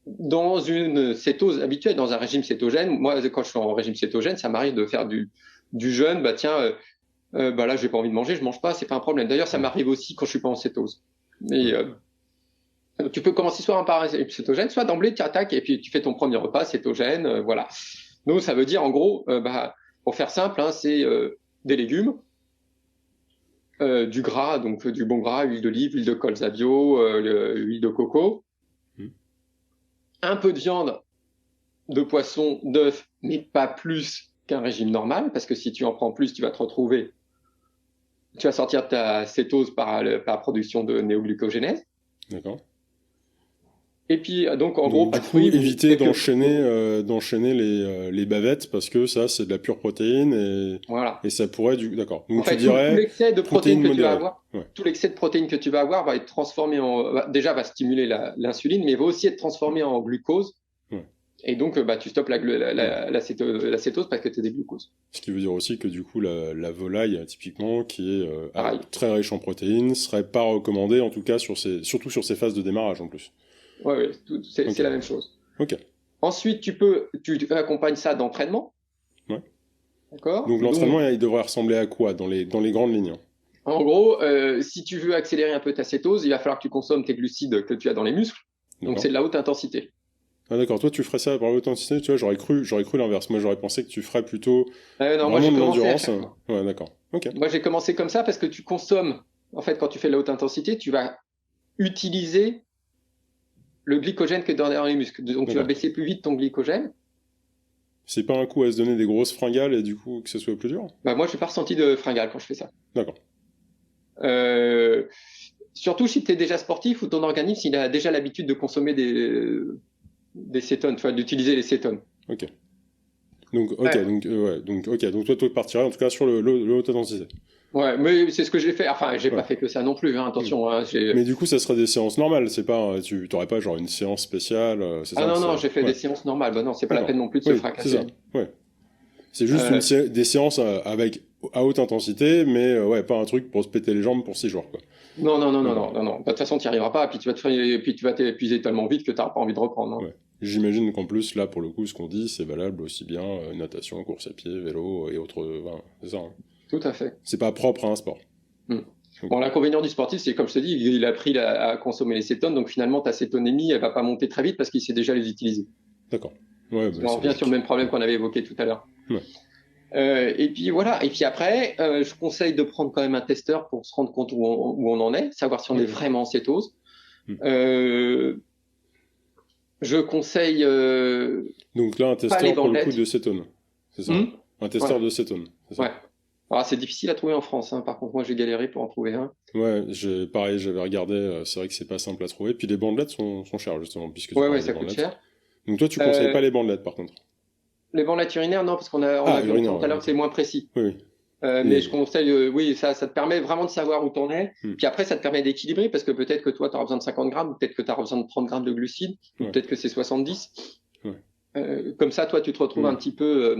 dans une cétose habituelle, dans un régime cétogène. Moi, quand je suis en régime cétogène, ça m'arrive de faire du jeûne. Bah tiens, là, j'ai pas envie de manger, je mange pas, c'est pas un problème. D'ailleurs, ça m'arrive aussi quand je suis pas en cétose. Mais tu peux commencer soit par un cétogène, soit d'emblée tu attaques et puis tu fais ton premier repas cétogène, voilà. Donc ça veut dire en gros, pour faire simple, hein, c'est des légumes, du gras, donc du bon gras, huile d'olive, huile de colza bio, huile de coco, un peu de viande, de poisson, d'œufs, mais pas plus qu'un régime normal, parce que si tu en prends plus, tu vas sortir de ta cétose par production de néoglucogénèse. D'accord. Et puis, donc, en gros, Donc, pas du de coup, fruits. éviter d'enchaîner les bavettes parce que ça, c'est de la pure protéine Voilà. et ça pourrait D'accord. Donc, En fait, tu dirais tout l'excès de protéines que tu vas modérée. avoir, Ouais. tout l'excès de protéines que tu vas avoir va être transformé déjà va stimuler l'insuline, mais va aussi être transformé en glucose. Ouais. Et donc, tu stoppes la cétose parce que tu as des glucoses. Ce qui veut dire aussi que du coup, la volaille, typiquement, qui est Pareil. très riche en protéines, serait pas recommandée, en tout cas, surtout sur ces phases de démarrage en plus. Ouais, c'est Ok. la même chose. Ok. Ensuite, tu accompagnes ça d'entraînement. Ouais. D'accord. Donc l'entraînement, il devrait ressembler à quoi dans les grandes lignes? En gros, si tu veux accélérer un peu ta cétose, il va falloir que tu consommes tes glucides que tu as dans les muscles. Donc c'est de la haute intensité. Ah d'accord, toi tu ferais ça par haute intensité, tu vois, j'aurais cru l'inverse. Moi j'aurais pensé que tu ferais plutôt Non, moi j'ai de commencé l'endurance. Ouais, d'accord. Ok. Moi j'ai commencé comme ça parce que tu consommes, en fait, quand tu fais de la haute intensité, tu vas utiliser le glycogène que dans les muscles. Donc tu vas baisser plus vite ton glycogène. C'est pas un coup à se donner des grosses fringales et du coup que ce soit plus dur? Moi je n'ai pas ressenti de fringale quand je fais ça. D'accord. Surtout si tu es déjà sportif ou ton organisme il a déjà l'habitude de consommer des cétones, tu vois, d'utiliser les cétones. Ok. Donc toi tu partirais en tout cas sur le haute intensité. Ouais, mais c'est ce que j'ai fait. Enfin, j'ai pas fait que ça non plus, hein, attention. Hein, mais du coup, ça serait des séances normales, c'est pas, tu t'aurais pas genre une séance spéciale, c'est ça? Non, j'ai fait des séances normales. Bah non, c'est pas la peine non plus de se fracasser. C'est ça. Ouais. C'est juste des séances à haute intensité, mais pas un truc pour se péter les jambes pour 6 jours, quoi. Non. De toute façon, tu n'y arriveras pas, puis tu vas t'épuiser tellement vite que tu n'auras pas envie de reprendre. Hein. Ouais. J'imagine qu'en plus, là, pour le coup, ce qu'on dit, c'est valable aussi bien natation, course à pied, vélo et autres. C'est ça. Hein. Tout à fait. C'est pas propre à un sport. Bon, l'inconvénient du sportif, c'est comme je te dis, il a appris à consommer les cétones, donc finalement, ta cétonémie, elle va pas monter très vite parce qu'il sait déjà les utiliser. D'accord. Ouais, on revient sur le même problème qu'on avait évoqué tout à l'heure. Ouais. Et puis voilà. Et puis après, je conseille de prendre quand même un testeur pour se rendre compte où on en est, savoir si on est vraiment en cétose. Je conseille. Donc là, un testeur pour le coup de cétone. C'est ça. Un testeur de cétone. C'est ça. Ouais. Alors, c'est difficile à trouver en France. Hein. Par contre, moi, j'ai galéré pour en trouver un. Ouais, pareil, j'avais regardé. C'est vrai que c'est pas simple à trouver. Puis les bandelettes sont chères justement, puisque ça coûte cher. Donc toi, tu conseilles pas les bandelettes, par contre? Les bandelettes urinaires, non, parce qu'on a vu tout à l'heure que c'est moins précis. Oui. Mais je conseille, ça te permet vraiment de savoir où t'en es. Puis après, ça te permet d'équilibrer, parce que peut-être que toi, tu auras besoin de 50 grammes, peut-être que tu auras besoin de 30 grammes de glucides, ou peut-être que c'est 70. Comme ça, toi, tu te retrouves un petit peu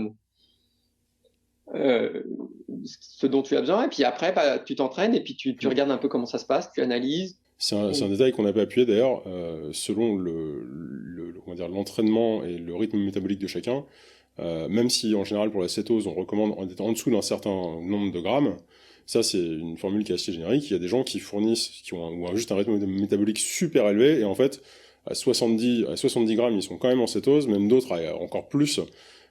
ce dont tu as besoin. Et puis après, tu t'entraînes, et puis tu regardes un peu comment ça se passe, tu analyses. C'est un détail qu'on n'a pas appuyé d'ailleurs, selon l'entraînement et le rythme métabolique de chacun. Même si en général pour la cétose on recommande d'être en dessous d'un certain nombre de grammes, ça c'est une formule qui est assez générique. Il y a des gens qui ont juste un rythme métabolique super élevé et en fait à 70 grammes ils sont quand même en cétose, même d'autres encore plus.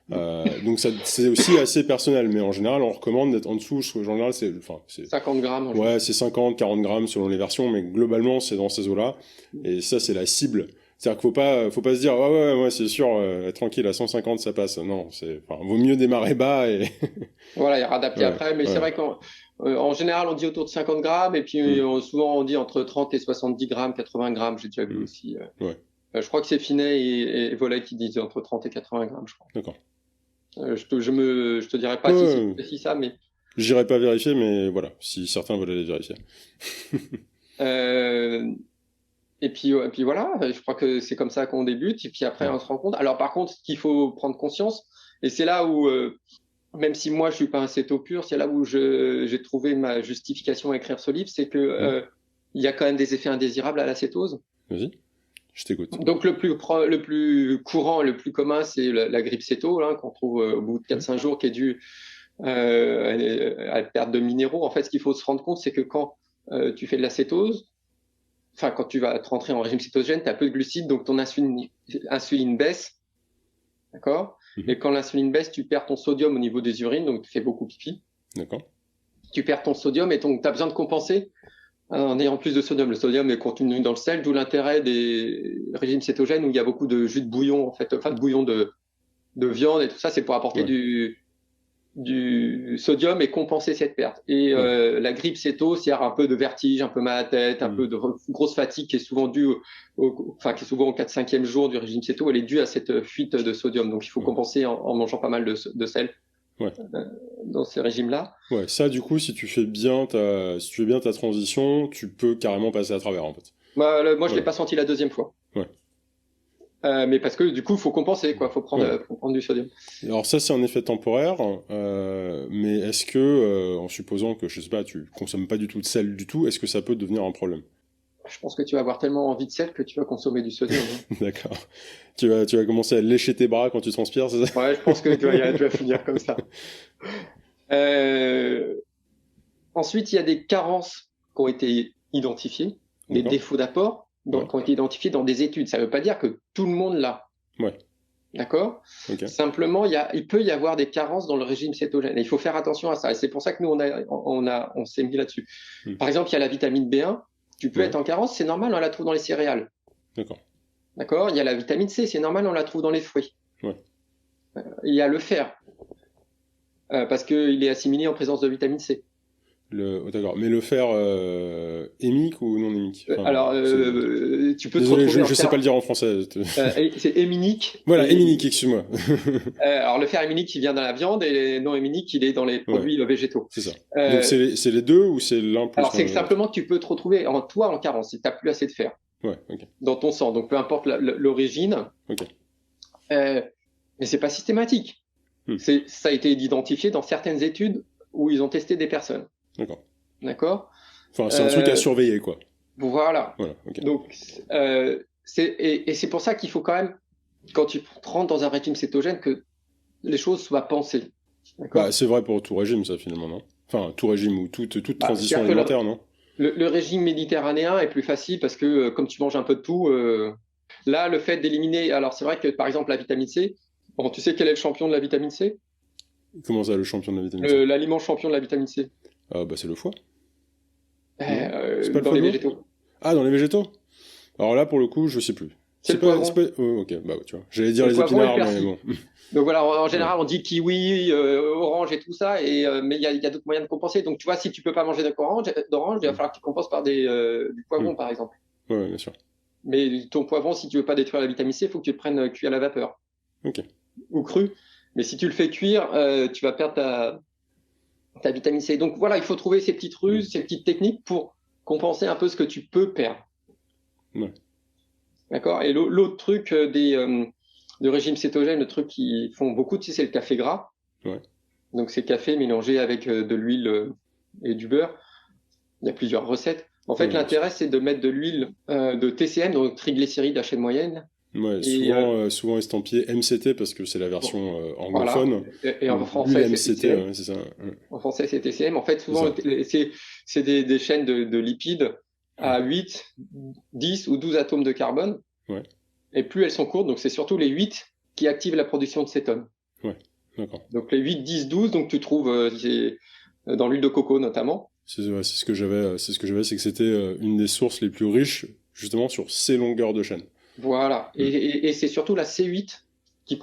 Donc c'est aussi assez personnel, mais en général on recommande d'être en dessous. En général c'est 50 grammes. Ouais, c'est 50-40 grammes selon les versions, mais globalement c'est dans ces eaux-là. Et ça c'est la cible. C'est-à-dire qu'il faut pas se dire ouais c'est sûr tranquille à 150 ça passe. Non, vaut mieux démarrer bas et voilà, il y a adapté après, mais c'est vrai qu'en général on dit autour de 50 grammes et puis souvent on dit entre 30 et 70 grammes, 80 grammes, j'ai déjà vu aussi. Je crois que c'est Finet et Volaille qui disent entre 30 et 80 grammes, je crois. D'accord. Je te dirais pas si c'est précis ça, mais j'irai pas vérifier, mais voilà, si certains veulent aller vérifier. Et puis voilà, je crois que c'est comme ça qu'on débute, et puis après on se rend compte. Alors par contre, ce qu'il faut prendre conscience, et c'est là où, même si moi je suis pas un céto pur, c'est là où j'ai trouvé ma justification à écrire ce livre, c'est que il y a quand même des effets indésirables à la cétose. Vas-y, je t'écoute. Donc le plus courant, le plus commun, c'est la grippe céto, qu'on trouve au bout de 4-5 jours, qui est due à la perte de minéraux. En fait, ce qu'il faut se rendre compte, c'est que quand tu fais de la cétose, quand tu vas te rentrer en régime cétogène, tu as peu de glucides, donc ton insuline baisse. D'accord ? Et quand l'insuline baisse, tu perds ton sodium au niveau des urines, donc tu fais beaucoup pipi. D'accord. Tu perds ton sodium et donc tu as besoin de compenser en ayant plus de sodium. Le sodium est contenu dans le sel, d'où l'intérêt des régimes cétogènes où il y a beaucoup de jus de bouillon, en fait, enfin de bouillon de viande et tout ça, c'est pour apporter du sodium et compenser cette perte. Et la grippe cétose, il y a un peu de vertige, un peu mal à la tête, un peu de grosse fatigue qui est souvent due qui est souvent au 4-5e jour du régime céto, elle est due à cette fuite de sodium. Donc il faut compenser en mangeant pas mal de sel. Dans ces régimes-là. Ouais, ça du coup, si tu fais bien ta transition, tu peux carrément passer à travers en fait. Moi, je l'ai pas senti la deuxième fois. Ouais. Mais parce que du coup, il faut compenser, quoi. Faut prendre du sodium. Alors ça, c'est un effet temporaire, mais est-ce que, en supposant que, je sais pas, tu consommes pas du tout de sel du tout, est-ce que ça peut devenir un problème? Je pense que tu vas avoir tellement envie de sel que tu vas consommer du sodium. D'accord. Tu vas commencer à lécher tes bras quand tu transpires, c'est ça? Ouais, je pense que tu vas finir comme ça. Ensuite, il y a des carences qui ont été identifiées, des défauts d'apport qui ont été identifiés dans des études. Ça ne veut pas dire que tout le monde l'a. Ouais. D'accord. Simplement, il peut y avoir des carences dans le régime cétogène. Et il faut faire attention à ça. Et c'est pour ça que nous, on s'est mis là-dessus. Par exemple, il y a la vitamine B1. Tu peux être en carence, c'est normal, on la trouve dans les céréales. D'accord. Il y a la vitamine C, c'est normal, on la trouve dans les fruits. Il y a le fer, parce qu'il est assimilé en présence de vitamine C. D'accord. Mais le fer hémique ou non hémique? Alors, tu peux Désolé, te retrouver je sais pas le dire en français. C'est héminique. Voilà, héminique, excuse-moi. Alors, le fer héminique, il vient dans la viande, et non héminique, il est dans les produits végétaux. C'est ça. Donc, c'est les deux ou c'est l'un plus? Alors, c'est que simplement, tu peux te retrouver en carence si tu n'as plus assez de fer dans ton sang. Donc, peu importe l'origine. Mais c'est pas systématique. Ça a été identifié dans certaines études où ils ont testé des personnes. D'accord. Enfin, c'est un truc à surveiller, quoi. Voilà. Donc, c'est pour ça qu'il faut quand même, quand tu rentres dans un régime cétogène, que les choses soient pensées. Bah, c'est vrai pour tout régime, ça, finalement, non? Enfin, tout régime ou toute transition alimentaire, non? Le régime méditerranéen est plus facile parce que, comme tu manges un peu de tout, là, le fait d'éliminer... Alors, c'est vrai que, par exemple, la vitamine C, bon, tu sais quel est le champion de la vitamine C? Comment ça, le champion de la vitamine C? L'aliment champion de la vitamine C. Bah, c'est le foie. C'est pas dans les végétaux. Ah, dans les végétaux? Alors là, pour le coup, je sais plus. C'est le poivron. Ok, bah tu vois. J'allais dire les épinards, mais bon. Donc voilà, en général, on dit kiwi, orange et tout ça, mais il y a d'autres moyens de compenser. Donc tu vois, si tu peux pas manger d'orange, il va falloir que tu compenses par du poivron, par exemple. Ouais, bien sûr. Mais ton poivron, si tu veux pas détruire la vitamine C, il faut que tu le prennes cuit à la vapeur. Ou cru. Mais si tu le fais cuire, tu vas perdre ta vitamine C. Donc voilà, il faut trouver ces petites ruses, ces petites techniques pour compenser un peu ce que tu peux perdre. D'accord. Et l'autre truc de régime cétogène, le truc qu'ils font beaucoup, tu sais, c'est le café gras. Donc c'est café mélangé avec de l'huile et du beurre. Il y a plusieurs recettes. En fait, l'intérêt, c'est de mettre de l'huile de TCM, donc triglycérides à chaîne moyenne. Ouais, souvent estampillé MCT parce que c'est la version anglophone. Voilà. Et en français, c'est MCT, c'est ça. En français, c'est TCM. En fait, souvent, c'est des chaînes de lipides à 8, 10 ou 12 atomes de carbone. Et plus elles sont courtes, donc c'est surtout les 8 qui activent la production de cétone. Donc les 8, 10, 12, donc tu trouves dans l'huile de coco notamment. C'est ce que j'avais, c'est que c'était une des sources les plus riches justement sur ces longueurs de chaîne. Voilà. Et c'est surtout la C8 qui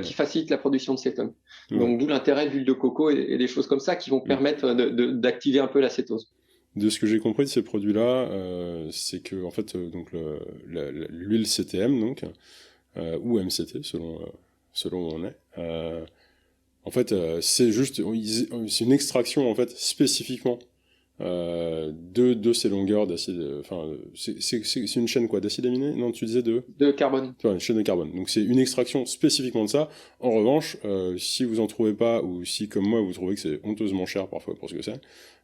qui facilite la production de cétone. Donc d'où l'intérêt de l'huile de coco et des choses comme ça qui vont permettre d'activer un peu la cétose. De ce que j'ai compris de ces produits-là, c'est que en fait, donc l'huile CTM, donc ou MCT selon où on est. En fait, c'est une extraction en fait spécifiquement de ces longueurs d'acide. Enfin, c'est une chaîne quoi, d'acide aminé? Non, tu disais de carbone. Une chaîne de carbone. Donc c'est une extraction spécifiquement de ça. En revanche, si vous en trouvez pas ou si comme moi vous trouvez que c'est honteusement cher parfois pour ce que c'est.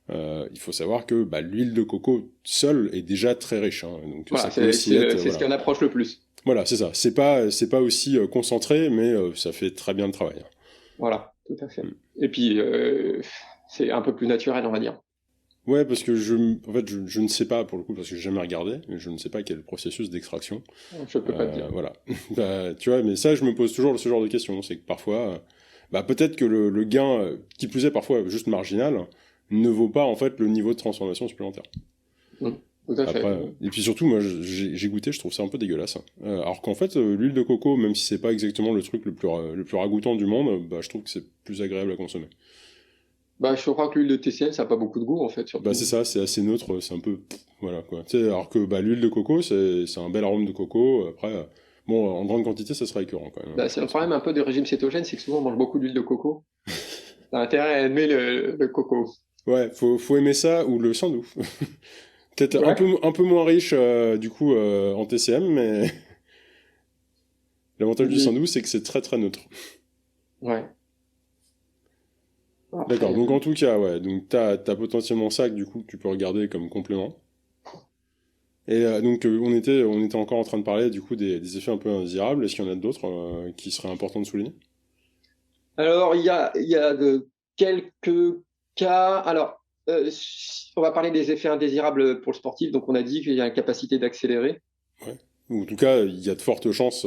Il faut savoir que l'huile de coco seule est déjà très riche. Donc voilà, c'est ce qui en approche le plus. Voilà, c'est ça. C'est pas aussi concentré, mais ça fait très bien le travail. Voilà, tout à fait. Et puis, c'est un peu plus naturel, on va dire. Ouais, parce que je ne sais pas, pour le coup, parce que j'ai jamais regardé, je ne sais pas quel est le processus d'extraction. Je peux pas te dire. Voilà. Tu vois, mais ça, je me pose toujours ce genre de questions. C'est que parfois, peut-être que le gain, qui plus est parfois juste marginal, ne vaut pas en fait le niveau de transformation supplémentaire. Tout à fait. Après, et puis surtout, moi, j'ai goûté, je trouve ça un peu dégueulasse. Alors qu'en fait, l'huile de coco, même si c'est pas exactement le truc le plus ragoûtant du monde, bah, je trouve que c'est plus agréable à consommer. Bah, je crois que l'huile de TCL, ça n'a pas beaucoup de goût, en fait, Bah, surtout. c'est ça, c'est assez neutre, c'est un peu, voilà, quoi. Tu sais, alors que, bah, l'huile de coco, c'est un bel arôme de coco. Après, bon, en grande quantité, ça sera écœurant, quand même, Bah, je c'est le pense. problème un peu du régime cétogène, c'est que souvent on mange beaucoup d'huile de coco. T'as intérêt à aimer le coco. Ouais, faut aimer ça ou le sandou. Peut-être Ouais. un peu moins riche, du coup, en TCM, mais l'avantage du Mais- sandou, c'est que c'est très très neutre. Ouais. D'accord, Après, donc en tout cas, ouais, donc t'as potentiellement ça que du coup tu peux regarder comme complément. Et donc on était encore en train de parler du coup des effets un peu indésirables. Est-ce qu'il y en a d'autres qui seraient importants de souligner? alors, il y a de quelques cas. Alors, on va parler des effets indésirables pour le sportif. Donc, on a dit qu'il y a une capacité d'accélérer. Ouais. Ou en tout cas, il y a de fortes chances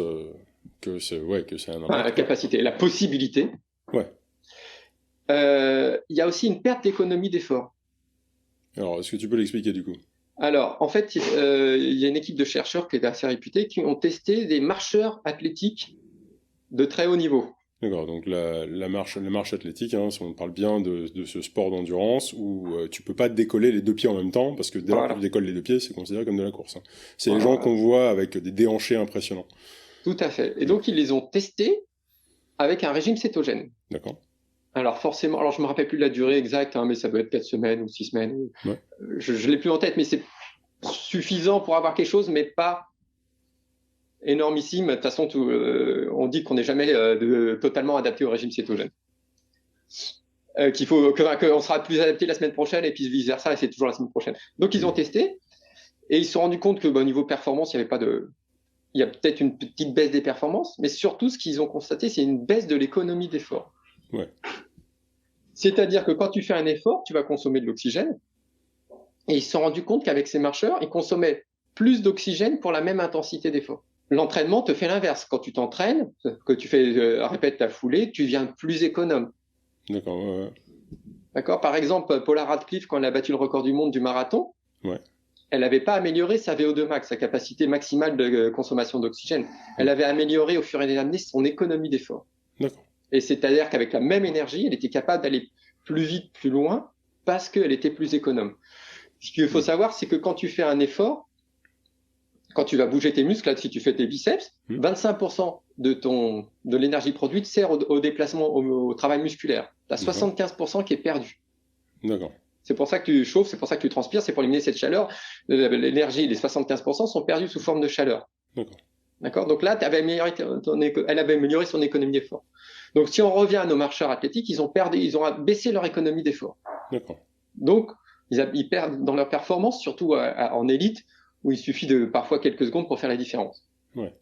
que c'est un Enfin, la impact, quoi. capacité, la possibilité. Ouais. Il y a aussi une perte d'économie d'effort. Alors, est-ce que tu peux l'expliquer du coup? Alors, en fait, il y a une équipe de chercheurs qui est assez réputée qui ont testé des marcheurs athlétiques de très haut niveau. D'accord, donc la marche athlétique, hein, si on parle bien de ce sport d'endurance où tu peux pas décoller les deux pieds en même temps, parce que dès lors que tu Voilà. décolles les deux pieds, c'est considéré comme de la course, hein. C'est les gens Voilà. qu'on voit avec des déhanchés impressionnants. Tout à fait. Et Mm. donc, ils les ont testés avec un régime cétogène. D'accord? Alors, forcément, alors je me rappelle plus de la durée exacte, hein, mais ça doit être 4 semaines ou 6 semaines. Ouais. Je l'ai plus en tête, mais c'est suffisant pour avoir quelque chose, mais pas énormissime. De toute façon, on dit qu'on n'est jamais totalement adapté au régime cétogène. Qu'on sera plus adapté la semaine prochaine et puis vice versa, et c'est toujours la semaine prochaine. Donc, ils ont testé et ils se sont rendus compte que, au niveau performance, il y avait pas de. Il y a peut-être une petite baisse des performances, mais surtout, ce qu'ils ont constaté, c'est une baisse de l'économie d'effort. Ouais. C'est-à-dire que quand tu fais un effort, tu vas consommer de l'oxygène. Et ils se sont rendus compte qu'avec ces marcheurs, ils consommaient plus d'oxygène pour la même intensité d'effort. L'entraînement te fait l'inverse. Quand tu t'entraînes, que tu répètes ta foulée, tu deviens plus économe. D'accord, ouais, D'accord. Par exemple, Paula Radcliffe, quand elle a battu le record du monde du marathon, ouais. elle n'avait pas amélioré sa VO2 max, sa capacité maximale de consommation d'oxygène. Elle avait amélioré au fur et à mesure son économie d'effort. D'accord. Et c'est-à-dire qu'avec la même énergie, elle était capable d'aller plus vite, plus loin, parce qu'elle était plus économe. Ce qu'il faut savoir, c'est que quand tu fais un effort, quand tu vas bouger tes muscles, là, si tu fais tes biceps, 25% de l'énergie produite sert au déplacement, au travail musculaire. Tu as 75% qui est perdu. D'accord. C'est pour ça que tu chauffes, c'est pour ça que tu transpires, c'est pour éliminer cette chaleur. L'énergie, les 75% sont perdus sous forme de chaleur. D'accord. D'accord. Donc là, elle avait amélioré son économie d'effort. Donc si on revient à nos marcheurs athlétiques, ils ont baissé leur économie d'effort. D'accord. Donc, ils perdent dans leur performance, surtout en élite, où il suffit de parfois quelques secondes pour faire la différence. Ouais.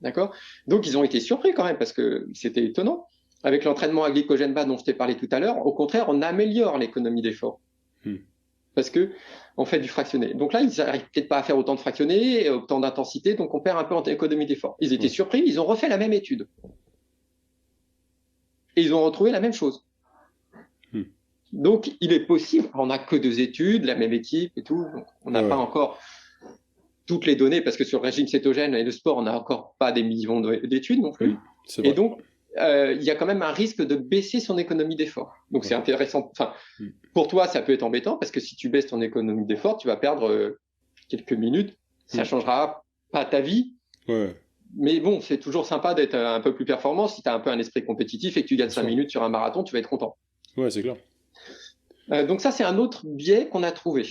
D'accord. Donc, ils ont été surpris quand même, parce que c'était étonnant. Avec l'entraînement à glycogène bas dont je t'ai parlé tout à l'heure, au contraire, on améliore l'économie d'effort. Parce que on fait du fractionné. Donc là, ils n'arrivent peut-être pas à faire autant de fractionné, autant d'intensité, donc on perd un peu en économie d'effort. Ils étaient surpris, ils ont refait la même étude. Et ils ont retrouvé la même chose. Donc, il est possible, on n'a que 2 études, la même équipe et tout, donc on n'a pas encore toutes les données, parce que sur le régime cétogène et le sport, on n'a encore pas des millions d'études non plus. Et donc, il y a quand même un risque de baisser son économie d'effort. Donc, c'est intéressant. Enfin, pour toi, ça peut être embêtant, parce que si tu baisses ton économie d'effort, tu vas perdre quelques minutes. Ça changera pas ta vie. Ouais. Mais bon, c'est toujours sympa d'être un peu plus performant. Si tu as un peu un esprit compétitif et que tu gagnes 5 minutes sur un marathon, tu vas être content. Ouais, c'est clair. Donc ça, c'est un autre biais qu'on a trouvé.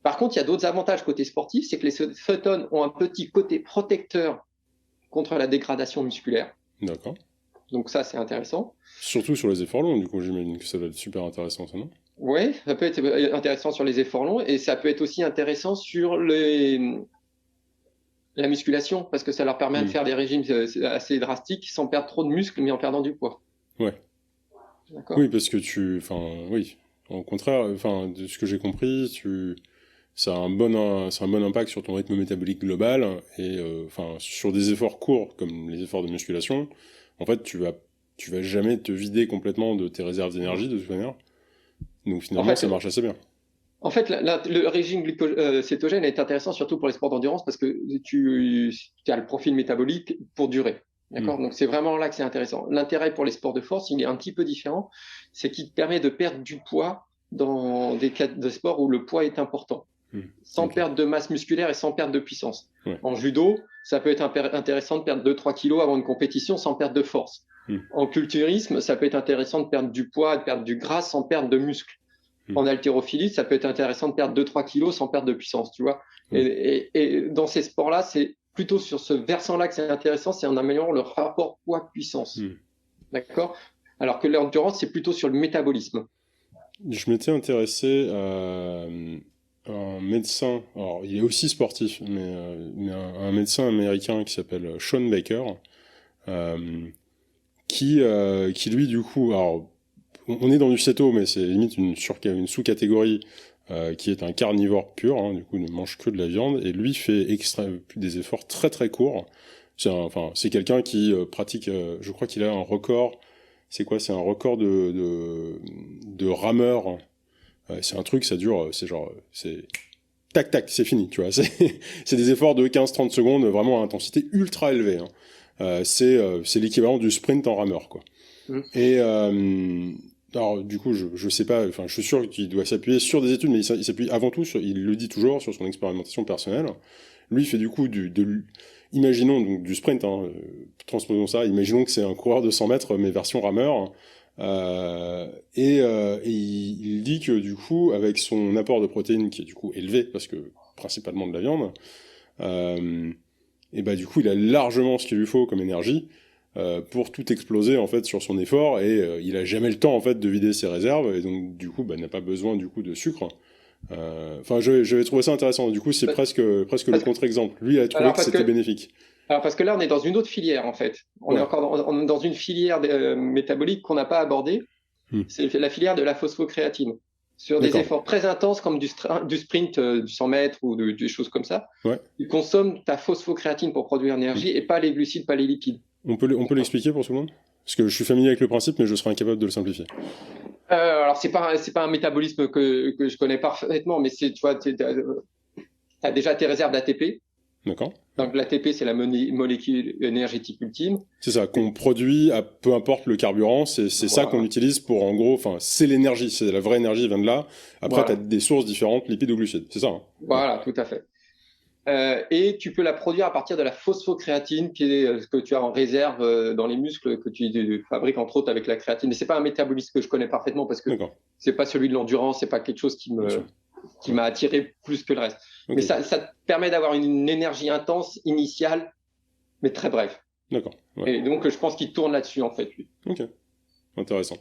Par contre, il y a d'autres avantages côté sportif, c'est que les cétones ont un petit côté protecteur contre la dégradation musculaire. D'accord. Donc ça, c'est intéressant. Surtout sur les efforts longs, du coup, j'imagine que ça va être super intéressant, ça, non? Oui, ça peut être intéressant sur les efforts longs, et ça peut être aussi intéressant sur la musculation, parce que ça leur permet de faire des régimes assez drastiques sans perdre trop de muscles, mais en perdant du poids. Ouais. D'accord. Oui, parce que oui. Au contraire, de ce que j'ai compris, ça a un bon impact sur ton rythme métabolique global, et sur des efforts courts, comme les efforts de musculation, en fait, tu vas jamais te vider complètement de tes réserves d'énergie, de toute manière. Donc finalement, ça marche assez bien. En fait, le régime cétogène est intéressant surtout pour les sports d'endurance parce que tu as le profil métabolique pour durer. D'accord. Donc, c'est vraiment là que c'est intéressant. L'intérêt pour les sports de force, il est un petit peu différent. C'est qu'il te permet de perdre du poids dans des cas de sport où le poids est important, sans perdre de masse musculaire et sans perdre de puissance. Ouais. En judo, ça peut être intéressant de perdre 2-3 kilos avant une compétition sans perdre de force. En culturisme, ça peut être intéressant de perdre du poids, de perdre du gras sans perdre de muscle. En haltérophilie, ça peut être intéressant de perdre 2-3 kilos sans perdre de puissance, tu vois. Et dans ces sports-là, c'est plutôt sur ce versant-là que c'est intéressant, c'est en améliorant le rapport poids-puissance. D'accord. Alors que l'endurance, c'est plutôt sur le métabolisme. Je m'étais intéressé à un médecin, alors il est aussi sportif, mais un médecin américain qui s'appelle Sean Baker, qui lui, du coup, alors on est dans du céto, mais c'est limite une sous-catégorie qui est un carnivore pur, hein, du coup ne mange que de la viande, et lui fait des efforts très très courts. C'est quelqu'un qui pratique, je crois qu'il a un record, c'est quoi? C'est un record de rameur. C'est un truc, ça dure, c'est tac tac, c'est fini, tu vois. C'est des efforts de 15-30 secondes, vraiment à intensité ultra élevée. Hein. C'est l'équivalent du sprint en rameur, quoi. Et alors du coup, je sais pas, enfin, je suis sûr qu'il doit s'appuyer sur des études, mais il s'appuie avant tout il le dit toujours, sur son expérimentation personnelle. Lui, il fait du coup imaginons donc du sprint, hein, transposons ça, imaginons que c'est un coureur de 100 mètres, mais version rameur. Et il dit que du coup, avec son apport de protéines qui est du coup élevé, parce que principalement de la viande, et bah du coup, il a largement ce qu'il lui faut comme énergie pour tout exploser en fait sur son effort, et il a jamais le temps en fait de vider ses réserves, et donc du coup, bah, n'a pas besoin du coup de sucre. Enfin, j'avais trouvé ça intéressant. Du coup, c'est presque le contre-exemple. Lui, il a trouvé que c'était bénéfique. Alors, parce que là, on est dans une autre filière, en fait. On est encore dans une filière métabolique qu'on n'a pas abordée. C'est la filière de la phosphocréatine. Sur des efforts très intenses, comme du sprint du 100 mètres ou des choses comme ça, tu consommes ta phosphocréatine pour produire l'énergie et pas les glucides, pas les lipides. On peut l'expliquer pour tout le monde? Parce que je suis familier avec le principe, mais je serais incapable de le simplifier. Alors, c'est pas un métabolisme que je connais parfaitement, mais tu vois, t'as déjà tes réserves d'ATP. D'accord. Donc l'ATP, c'est la molécule énergétique ultime. C'est ça, qu'on produit à peu importe le carburant, c'est ça qu'on utilise pour, en gros, enfin, c'est l'énergie, c'est la vraie énergie, vient de là. Après, tu as des sources différentes, lipides ou glucides, c'est ça, hein? Voilà, tout à fait. Et tu peux la produire à partir de la phosphocréatine, qui est ce que tu as en réserve dans les muscles, que tu fabriques entre autres avec la créatine. Mais c'est pas un métabolisme que je connais parfaitement parce que c'est pas celui de l'endurance, c'est pas quelque chose qui m'a attiré plus que le reste. Mais ça te permet d'avoir une énergie intense initiale, mais très brève. D'accord. Et donc je pense qu'il tourne là-dessus en fait, lui. Ok, intéressant.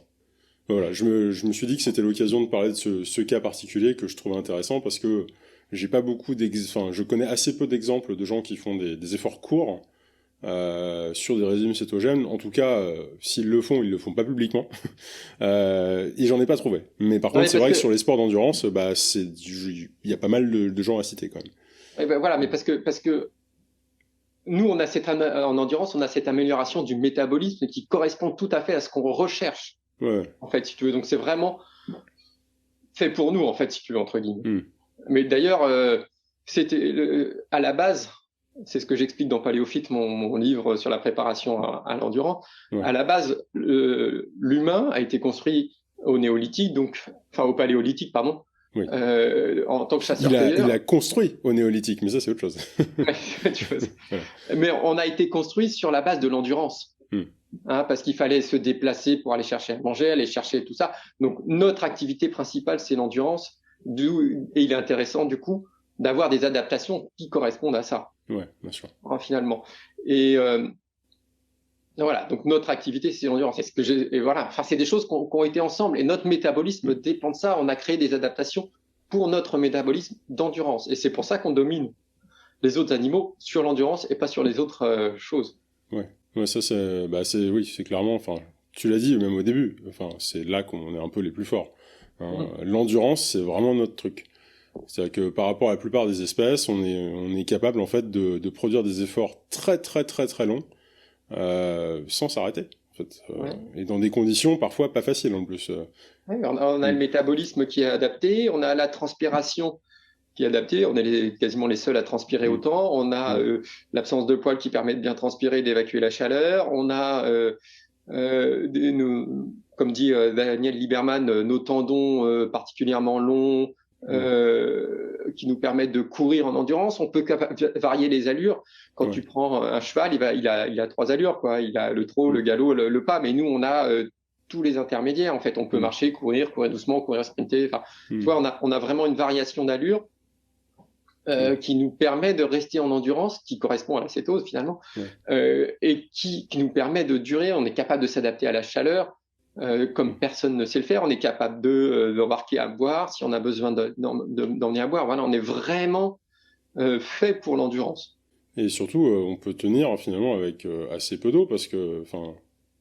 Voilà, je me suis dit que c'était l'occasion de parler de ce cas particulier que je trouvais intéressant parce que j'ai pas beaucoup je connais assez peu d'exemples de gens qui font des efforts courts sur des régimes cétogènes. En tout cas, s'ils le font, ils le font pas publiquement. Et j'en ai pas trouvé. Mais par contre, c'est vrai que sur les sports d'endurance, bah, il y a pas mal de gens à citer quand même. Et ben voilà, mais parce que nous, en endurance, on a cette amélioration du métabolisme qui correspond tout à fait à ce qu'on recherche. En fait, si tu veux. Donc, c'est vraiment fait pour nous, en fait, si tu veux, entre guillemets. Mais d'ailleurs, c'était à la base, c'est ce que j'explique dans Paléophyte, mon livre sur la préparation à l'endurance. À la base, l'humain a été construit au néolithique, au paléolithique, pardon. En tant que chasseur-cueilleur. Il a construit au néolithique, mais ça c'est autre chose. Mais on a été construit sur la base de l'endurance. Parce qu'il fallait se déplacer pour aller chercher à manger, aller chercher tout ça. Donc notre activité principale, c'est l'endurance. Et il est intéressant du coup d'avoir des adaptations qui correspondent à ça. Ouais, bien sûr. Finalement. Et voilà, donc notre activité, c'est l'endurance. Et voilà, c'est des choses qui ont été ensemble. Et notre métabolisme dépend de ça. On a créé des adaptations pour notre métabolisme d'endurance. Et c'est pour ça qu'on domine les autres animaux sur l'endurance et pas sur les autres choses. Ouais, ça oui, c'est clairement, enfin, tu l'as dit même au début, enfin, c'est là qu'on est un peu les plus forts. L'endurance, c'est vraiment notre truc. C'est-à-dire que par rapport à la plupart des espèces, on est capable en fait de produire des efforts très très très très longs sans s'arrêter. en fait. Ouais. Et dans des conditions parfois pas faciles en plus. Ouais, on a le métabolisme qui est adapté, on a la transpiration qui est adaptée, on est quasiment les seuls à transpirer autant, on a l'absence de poils qui permet de bien transpirer, d'évacuer la chaleur, on a, comme dit Daniel Lieberman, nos tendons particulièrement longs, qui nous permettent de courir en endurance. On peut varier les allures. Quand tu prends un cheval, il a 3 allures, quoi. Il a le trot, le galop, le pas. Mais nous, on a tous les intermédiaires. En fait, on peut marcher, courir doucement, courir, sprinter. Enfin, tu vois, on a vraiment une variation d'allure qui nous permet de rester en endurance, qui correspond à la cétose finalement, et qui nous permet de durer. On est capable de s'adapter à la chaleur. Comme personne ne sait le faire, on est capable d'embarquer à boire si on a besoin d'emmener à boire. Voilà, on est vraiment fait pour l'endurance. Et surtout, on peut tenir finalement avec assez peu d'eau parce que, enfin,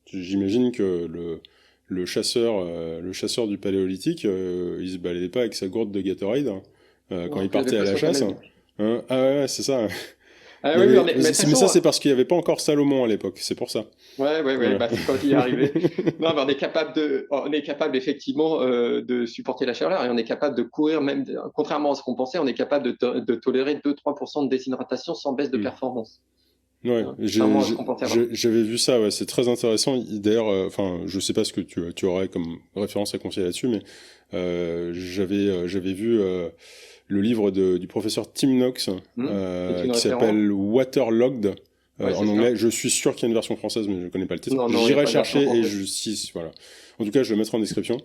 j'imagine que le chasseur du Paléolithique, il se baladait pas avec sa gourde de Gatorade quand il partait à la chasse. Hein, ah ouais, c'est ça. Ah, mais ça, c'est parce qu'il n'y avait pas encore Salomon à l'époque, c'est pour ça. Ouais, voilà. Bah, c'est quand il est arrivé. Non, mais on est capable effectivement de supporter la chaleur et on est capable de courir, même, contrairement à ce qu'on pensait, on est capable de tolérer 2-3% de déshydratation sans baisse de performance. Ouais, j'avais vu ça, ouais, c'est très intéressant. D'ailleurs, enfin, je sais pas ce que tu aurais comme référence à conseiller là-dessus, mais j'avais vu le livre du professeur Tim Knox qui s'appelle Waterlogged en anglais. Je suis sûr qu'il y a une version française, mais je connais pas le titre. J'irai chercher et voilà. En tout cas, je le mettrai en description.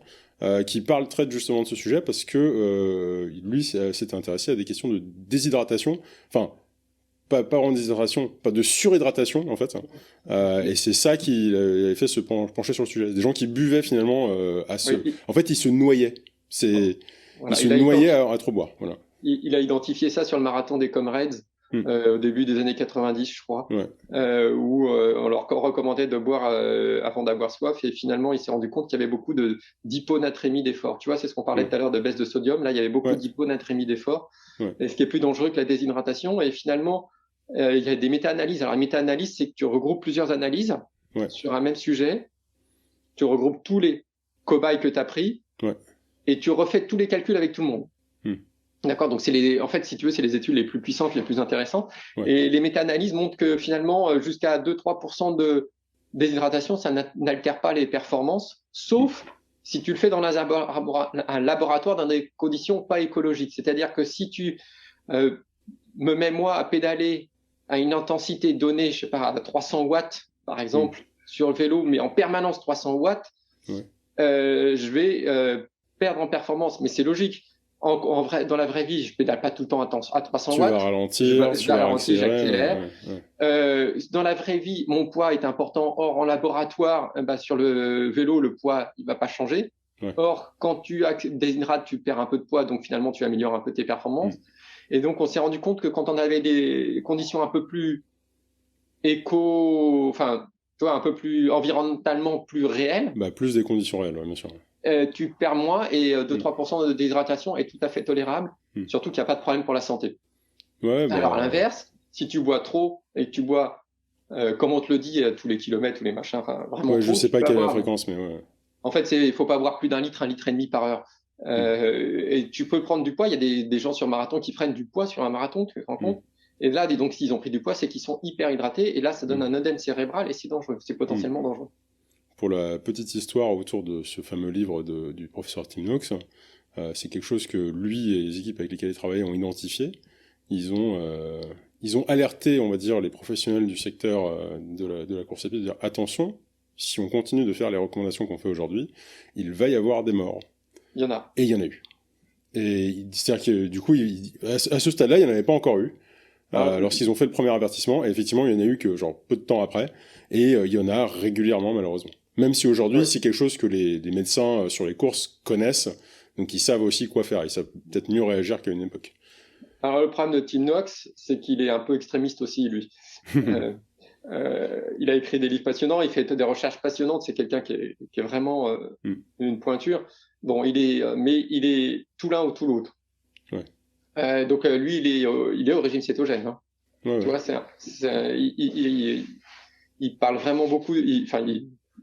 Qui traite justement de ce sujet parce que lui s'était intéressé à des questions de déshydratation. Enfin, pas en déshydratation, pas de surhydratation en fait. Et c'est ça qui avait fait se pencher sur le sujet. Des gens qui buvaient finalement en fait, ils se noyaient. Ils se noyaient à trop boire. Voilà. Il a identifié ça sur le marathon des Comrades au début des années 90, je crois, où on leur recommandait de boire avant d'avoir soif. Et finalement, il s'est rendu compte qu'il y avait beaucoup d'hyponatrémie d'effort. Tu vois, c'est ce qu'on parlait tout à l'heure de baisse de sodium. Là, il y avait beaucoup d'hyponatrémie d'effort, et ce qui est plus dangereux que la déshydratation. Et finalement, il y a des méta-analyses. Alors, la méta-analyse, c'est que tu regroupes plusieurs analyses sur un même sujet. Tu regroupes tous les cobayes que tu as pris et tu refais tous les calculs avec tout le monde. D'accord, donc en fait, si tu veux, c'est les études les plus puissantes, les plus intéressantes. Et les méta-analyses montrent que finalement, jusqu'à 2-3% de déshydratation, ça n'altère pas les performances, sauf si tu le fais dans un laboratoire dans des conditions pas écologiques. C'est-à-dire que si tu me mets moi à pédaler à une intensité donnée, je sais pas, à 300 watts, par exemple, sur le vélo, mais en permanence 300 watts, je vais perdre en performance. Mais c'est logique. En vrai, dans la vraie vie, je pédale pas tout le temps à 300 watts. Tu vas ralentir, j'accélère. Dans la vraie vie, mon poids est important. Or, en laboratoire, sur le vélo, le poids, il va pas changer. Or, quand tu déshydrates, tu perds un peu de poids, donc finalement, tu améliores un peu tes performances. Et donc, on s'est rendu compte que quand on avait des conditions un peu plus enfin, tu vois, un peu plus environnementalement plus réelles. Plus des conditions réelles, bien sûr. Tu perds moins et 2-3% de déshydratation est tout à fait tolérable, surtout qu'il n'y a pas de problème pour la santé. Alors, à l'inverse, si tu bois trop et que tu bois, comme on te le dit, tous les kilomètres, tous les machins, enfin, vraiment trop. Je sais pas quelle est la fréquence, mais En fait, il faut pas boire plus d'1 litre, 1,5 litre par heure. Et tu peux prendre du poids. Il y a des gens sur marathon qui prennent du poids sur un marathon, tu te rends compte. Et là, donc, s'ils ont pris du poids, c'est qu'ils sont hyper hydratés. Et là, ça donne un œdème cérébral et c'est dangereux. C'est potentiellement dangereux. Pour la petite histoire autour de ce fameux livre du professeur Tim Knox, c'est quelque chose que lui et les équipes avec lesquelles il travaillait ont identifié. Ils ont alerté, on va dire, les professionnels du secteur de la course à pied de dire attention, si on continue de faire les recommandations qu'on fait aujourd'hui, il va y avoir des morts. Il y en a. Et il y en a eu. Et c'est-à-dire que du coup, à ce stade-là, il n'y en avait pas encore eu. Lorsqu'ils ont fait le premier avertissement, et effectivement, il y en a eu que genre peu de temps après, et il y en a régulièrement malheureusement. Même si aujourd'hui, c'est quelque chose que les médecins sur les courses connaissent, donc ils savent aussi quoi faire, ils savent peut-être mieux réagir qu'à une époque. Alors le problème de Tim Knox, c'est qu'il est un peu extrémiste aussi, lui. Il a écrit des livres passionnants, il fait des recherches passionnantes, c'est quelqu'un qui est vraiment une pointure. Bon, mais il est tout l'un ou tout l'autre. Donc lui, il est au régime cétogène. Hein. Tu vois, il parle vraiment beaucoup.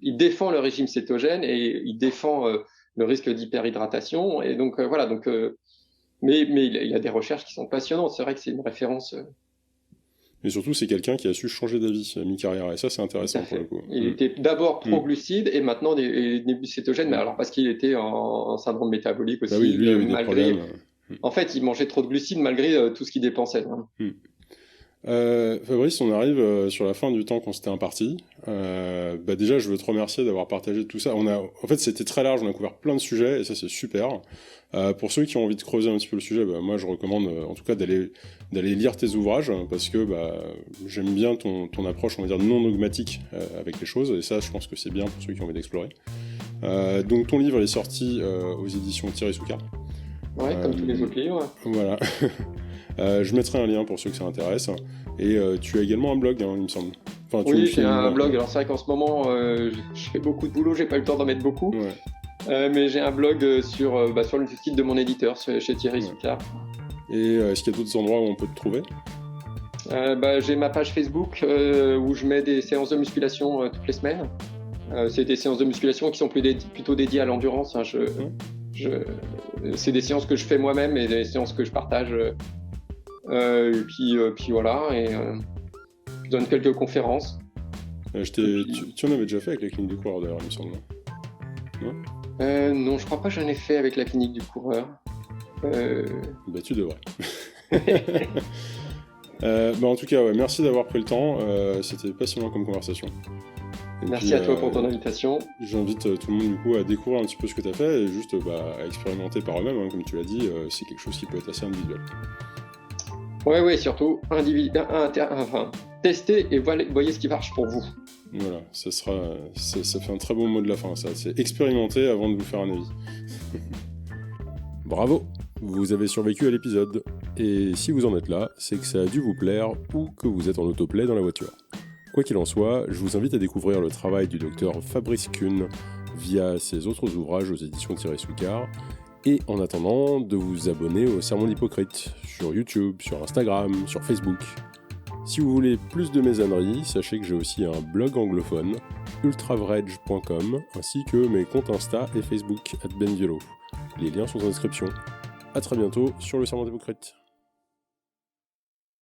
il défend le régime cétogène et il défend le risque d'hyperhydratation. Et donc, voilà. Donc, mais il y a des recherches qui sont passionnantes. C'est vrai que c'est une référence. Mais surtout, c'est quelqu'un qui a su changer d'avis à mi-carrière. Et ça, c'est intéressant pour le coup. Il était d'abord pro-glucides et maintenant des cétogènes. Mais alors, parce qu'il était en syndrome métabolique aussi. Bah oui, lui, il avait des problèmes. En fait, il mangeait trop de glucides malgré tout ce qu'il dépensait. Fabrice, on arrive sur la fin du temps qu'on s'était imparti. Déjà, je veux te remercier d'avoir partagé tout ça. En fait, c'était très large, on a couvert plein de sujets, et ça, c'est super. Pour ceux qui ont envie de creuser un petit peu le sujet, moi, je recommande en tout cas d'aller lire tes ouvrages, parce que j'aime bien ton approche, on va dire, non dogmatique avec les choses, et ça, je pense que c'est bien pour ceux qui ont envie d'explorer. Donc, ton livre est sorti aux éditions Thierry Soucard. Ouais, comme tous les autres livres. Voilà. Je mettrai un lien pour ceux que ça intéresse. Et tu as également un blog, il me semble. Enfin, oui, j'ai un blog. Alors c'est vrai qu'en ce moment, je fais beaucoup de boulot, j'ai pas eu le temps d'en mettre beaucoup. Ouais. Mais j'ai un blog sur le site de mon éditeur, chez Thierry Soucard. Et est-ce qu'il y a d'autres endroits où on peut te trouver ? J'ai ma page Facebook où je mets des séances de musculation toutes les semaines. C'est des séances de musculation qui sont plutôt dédiées à l'endurance. Hein. C'est des séances que je fais moi-même et des séances que je partage. Et puis voilà, et je donne quelques conférences. Tu en avais déjà fait avec la clinique du coureur d'ailleurs, il me semble. Non, non, je crois pas que j'en ai fait avec la clinique du coureur. Tu devrais. En tout cas, ouais, merci d'avoir pris le temps. C'était passionnant comme conversation. Merci à toi pour ton invitation. J'invite tout le monde du coup à découvrir un petit peu ce que tu as fait et juste à expérimenter par eux-mêmes, hein, comme tu l'as dit, c'est quelque chose qui peut être assez individuel. Ouais, surtout testez et voyez ce qui marche pour vous. Voilà, ça fait un très bon mot de la fin, ça. C'est expérimenter avant de vous faire un avis. Bravo, vous avez survécu à l'épisode. Et si vous en êtes là, c'est que ça a dû vous plaire ou que vous êtes en autoplay dans la voiture. Quoi qu'il en soit, je vous invite à découvrir le travail du docteur Fabrice Kuhn via ses autres ouvrages aux éditions Thierry Soucard. Et en attendant, de vous abonner au Sermon d'Hippocrate sur YouTube, sur Instagram, sur Facebook. Si vous voulez plus de mes âneries, sachez que j'ai aussi un blog anglophone, ultravrege.com, ainsi que mes comptes Insta et Facebook @benviolo. Les liens sont en description. A très bientôt sur le Sermon d'Hippocrate.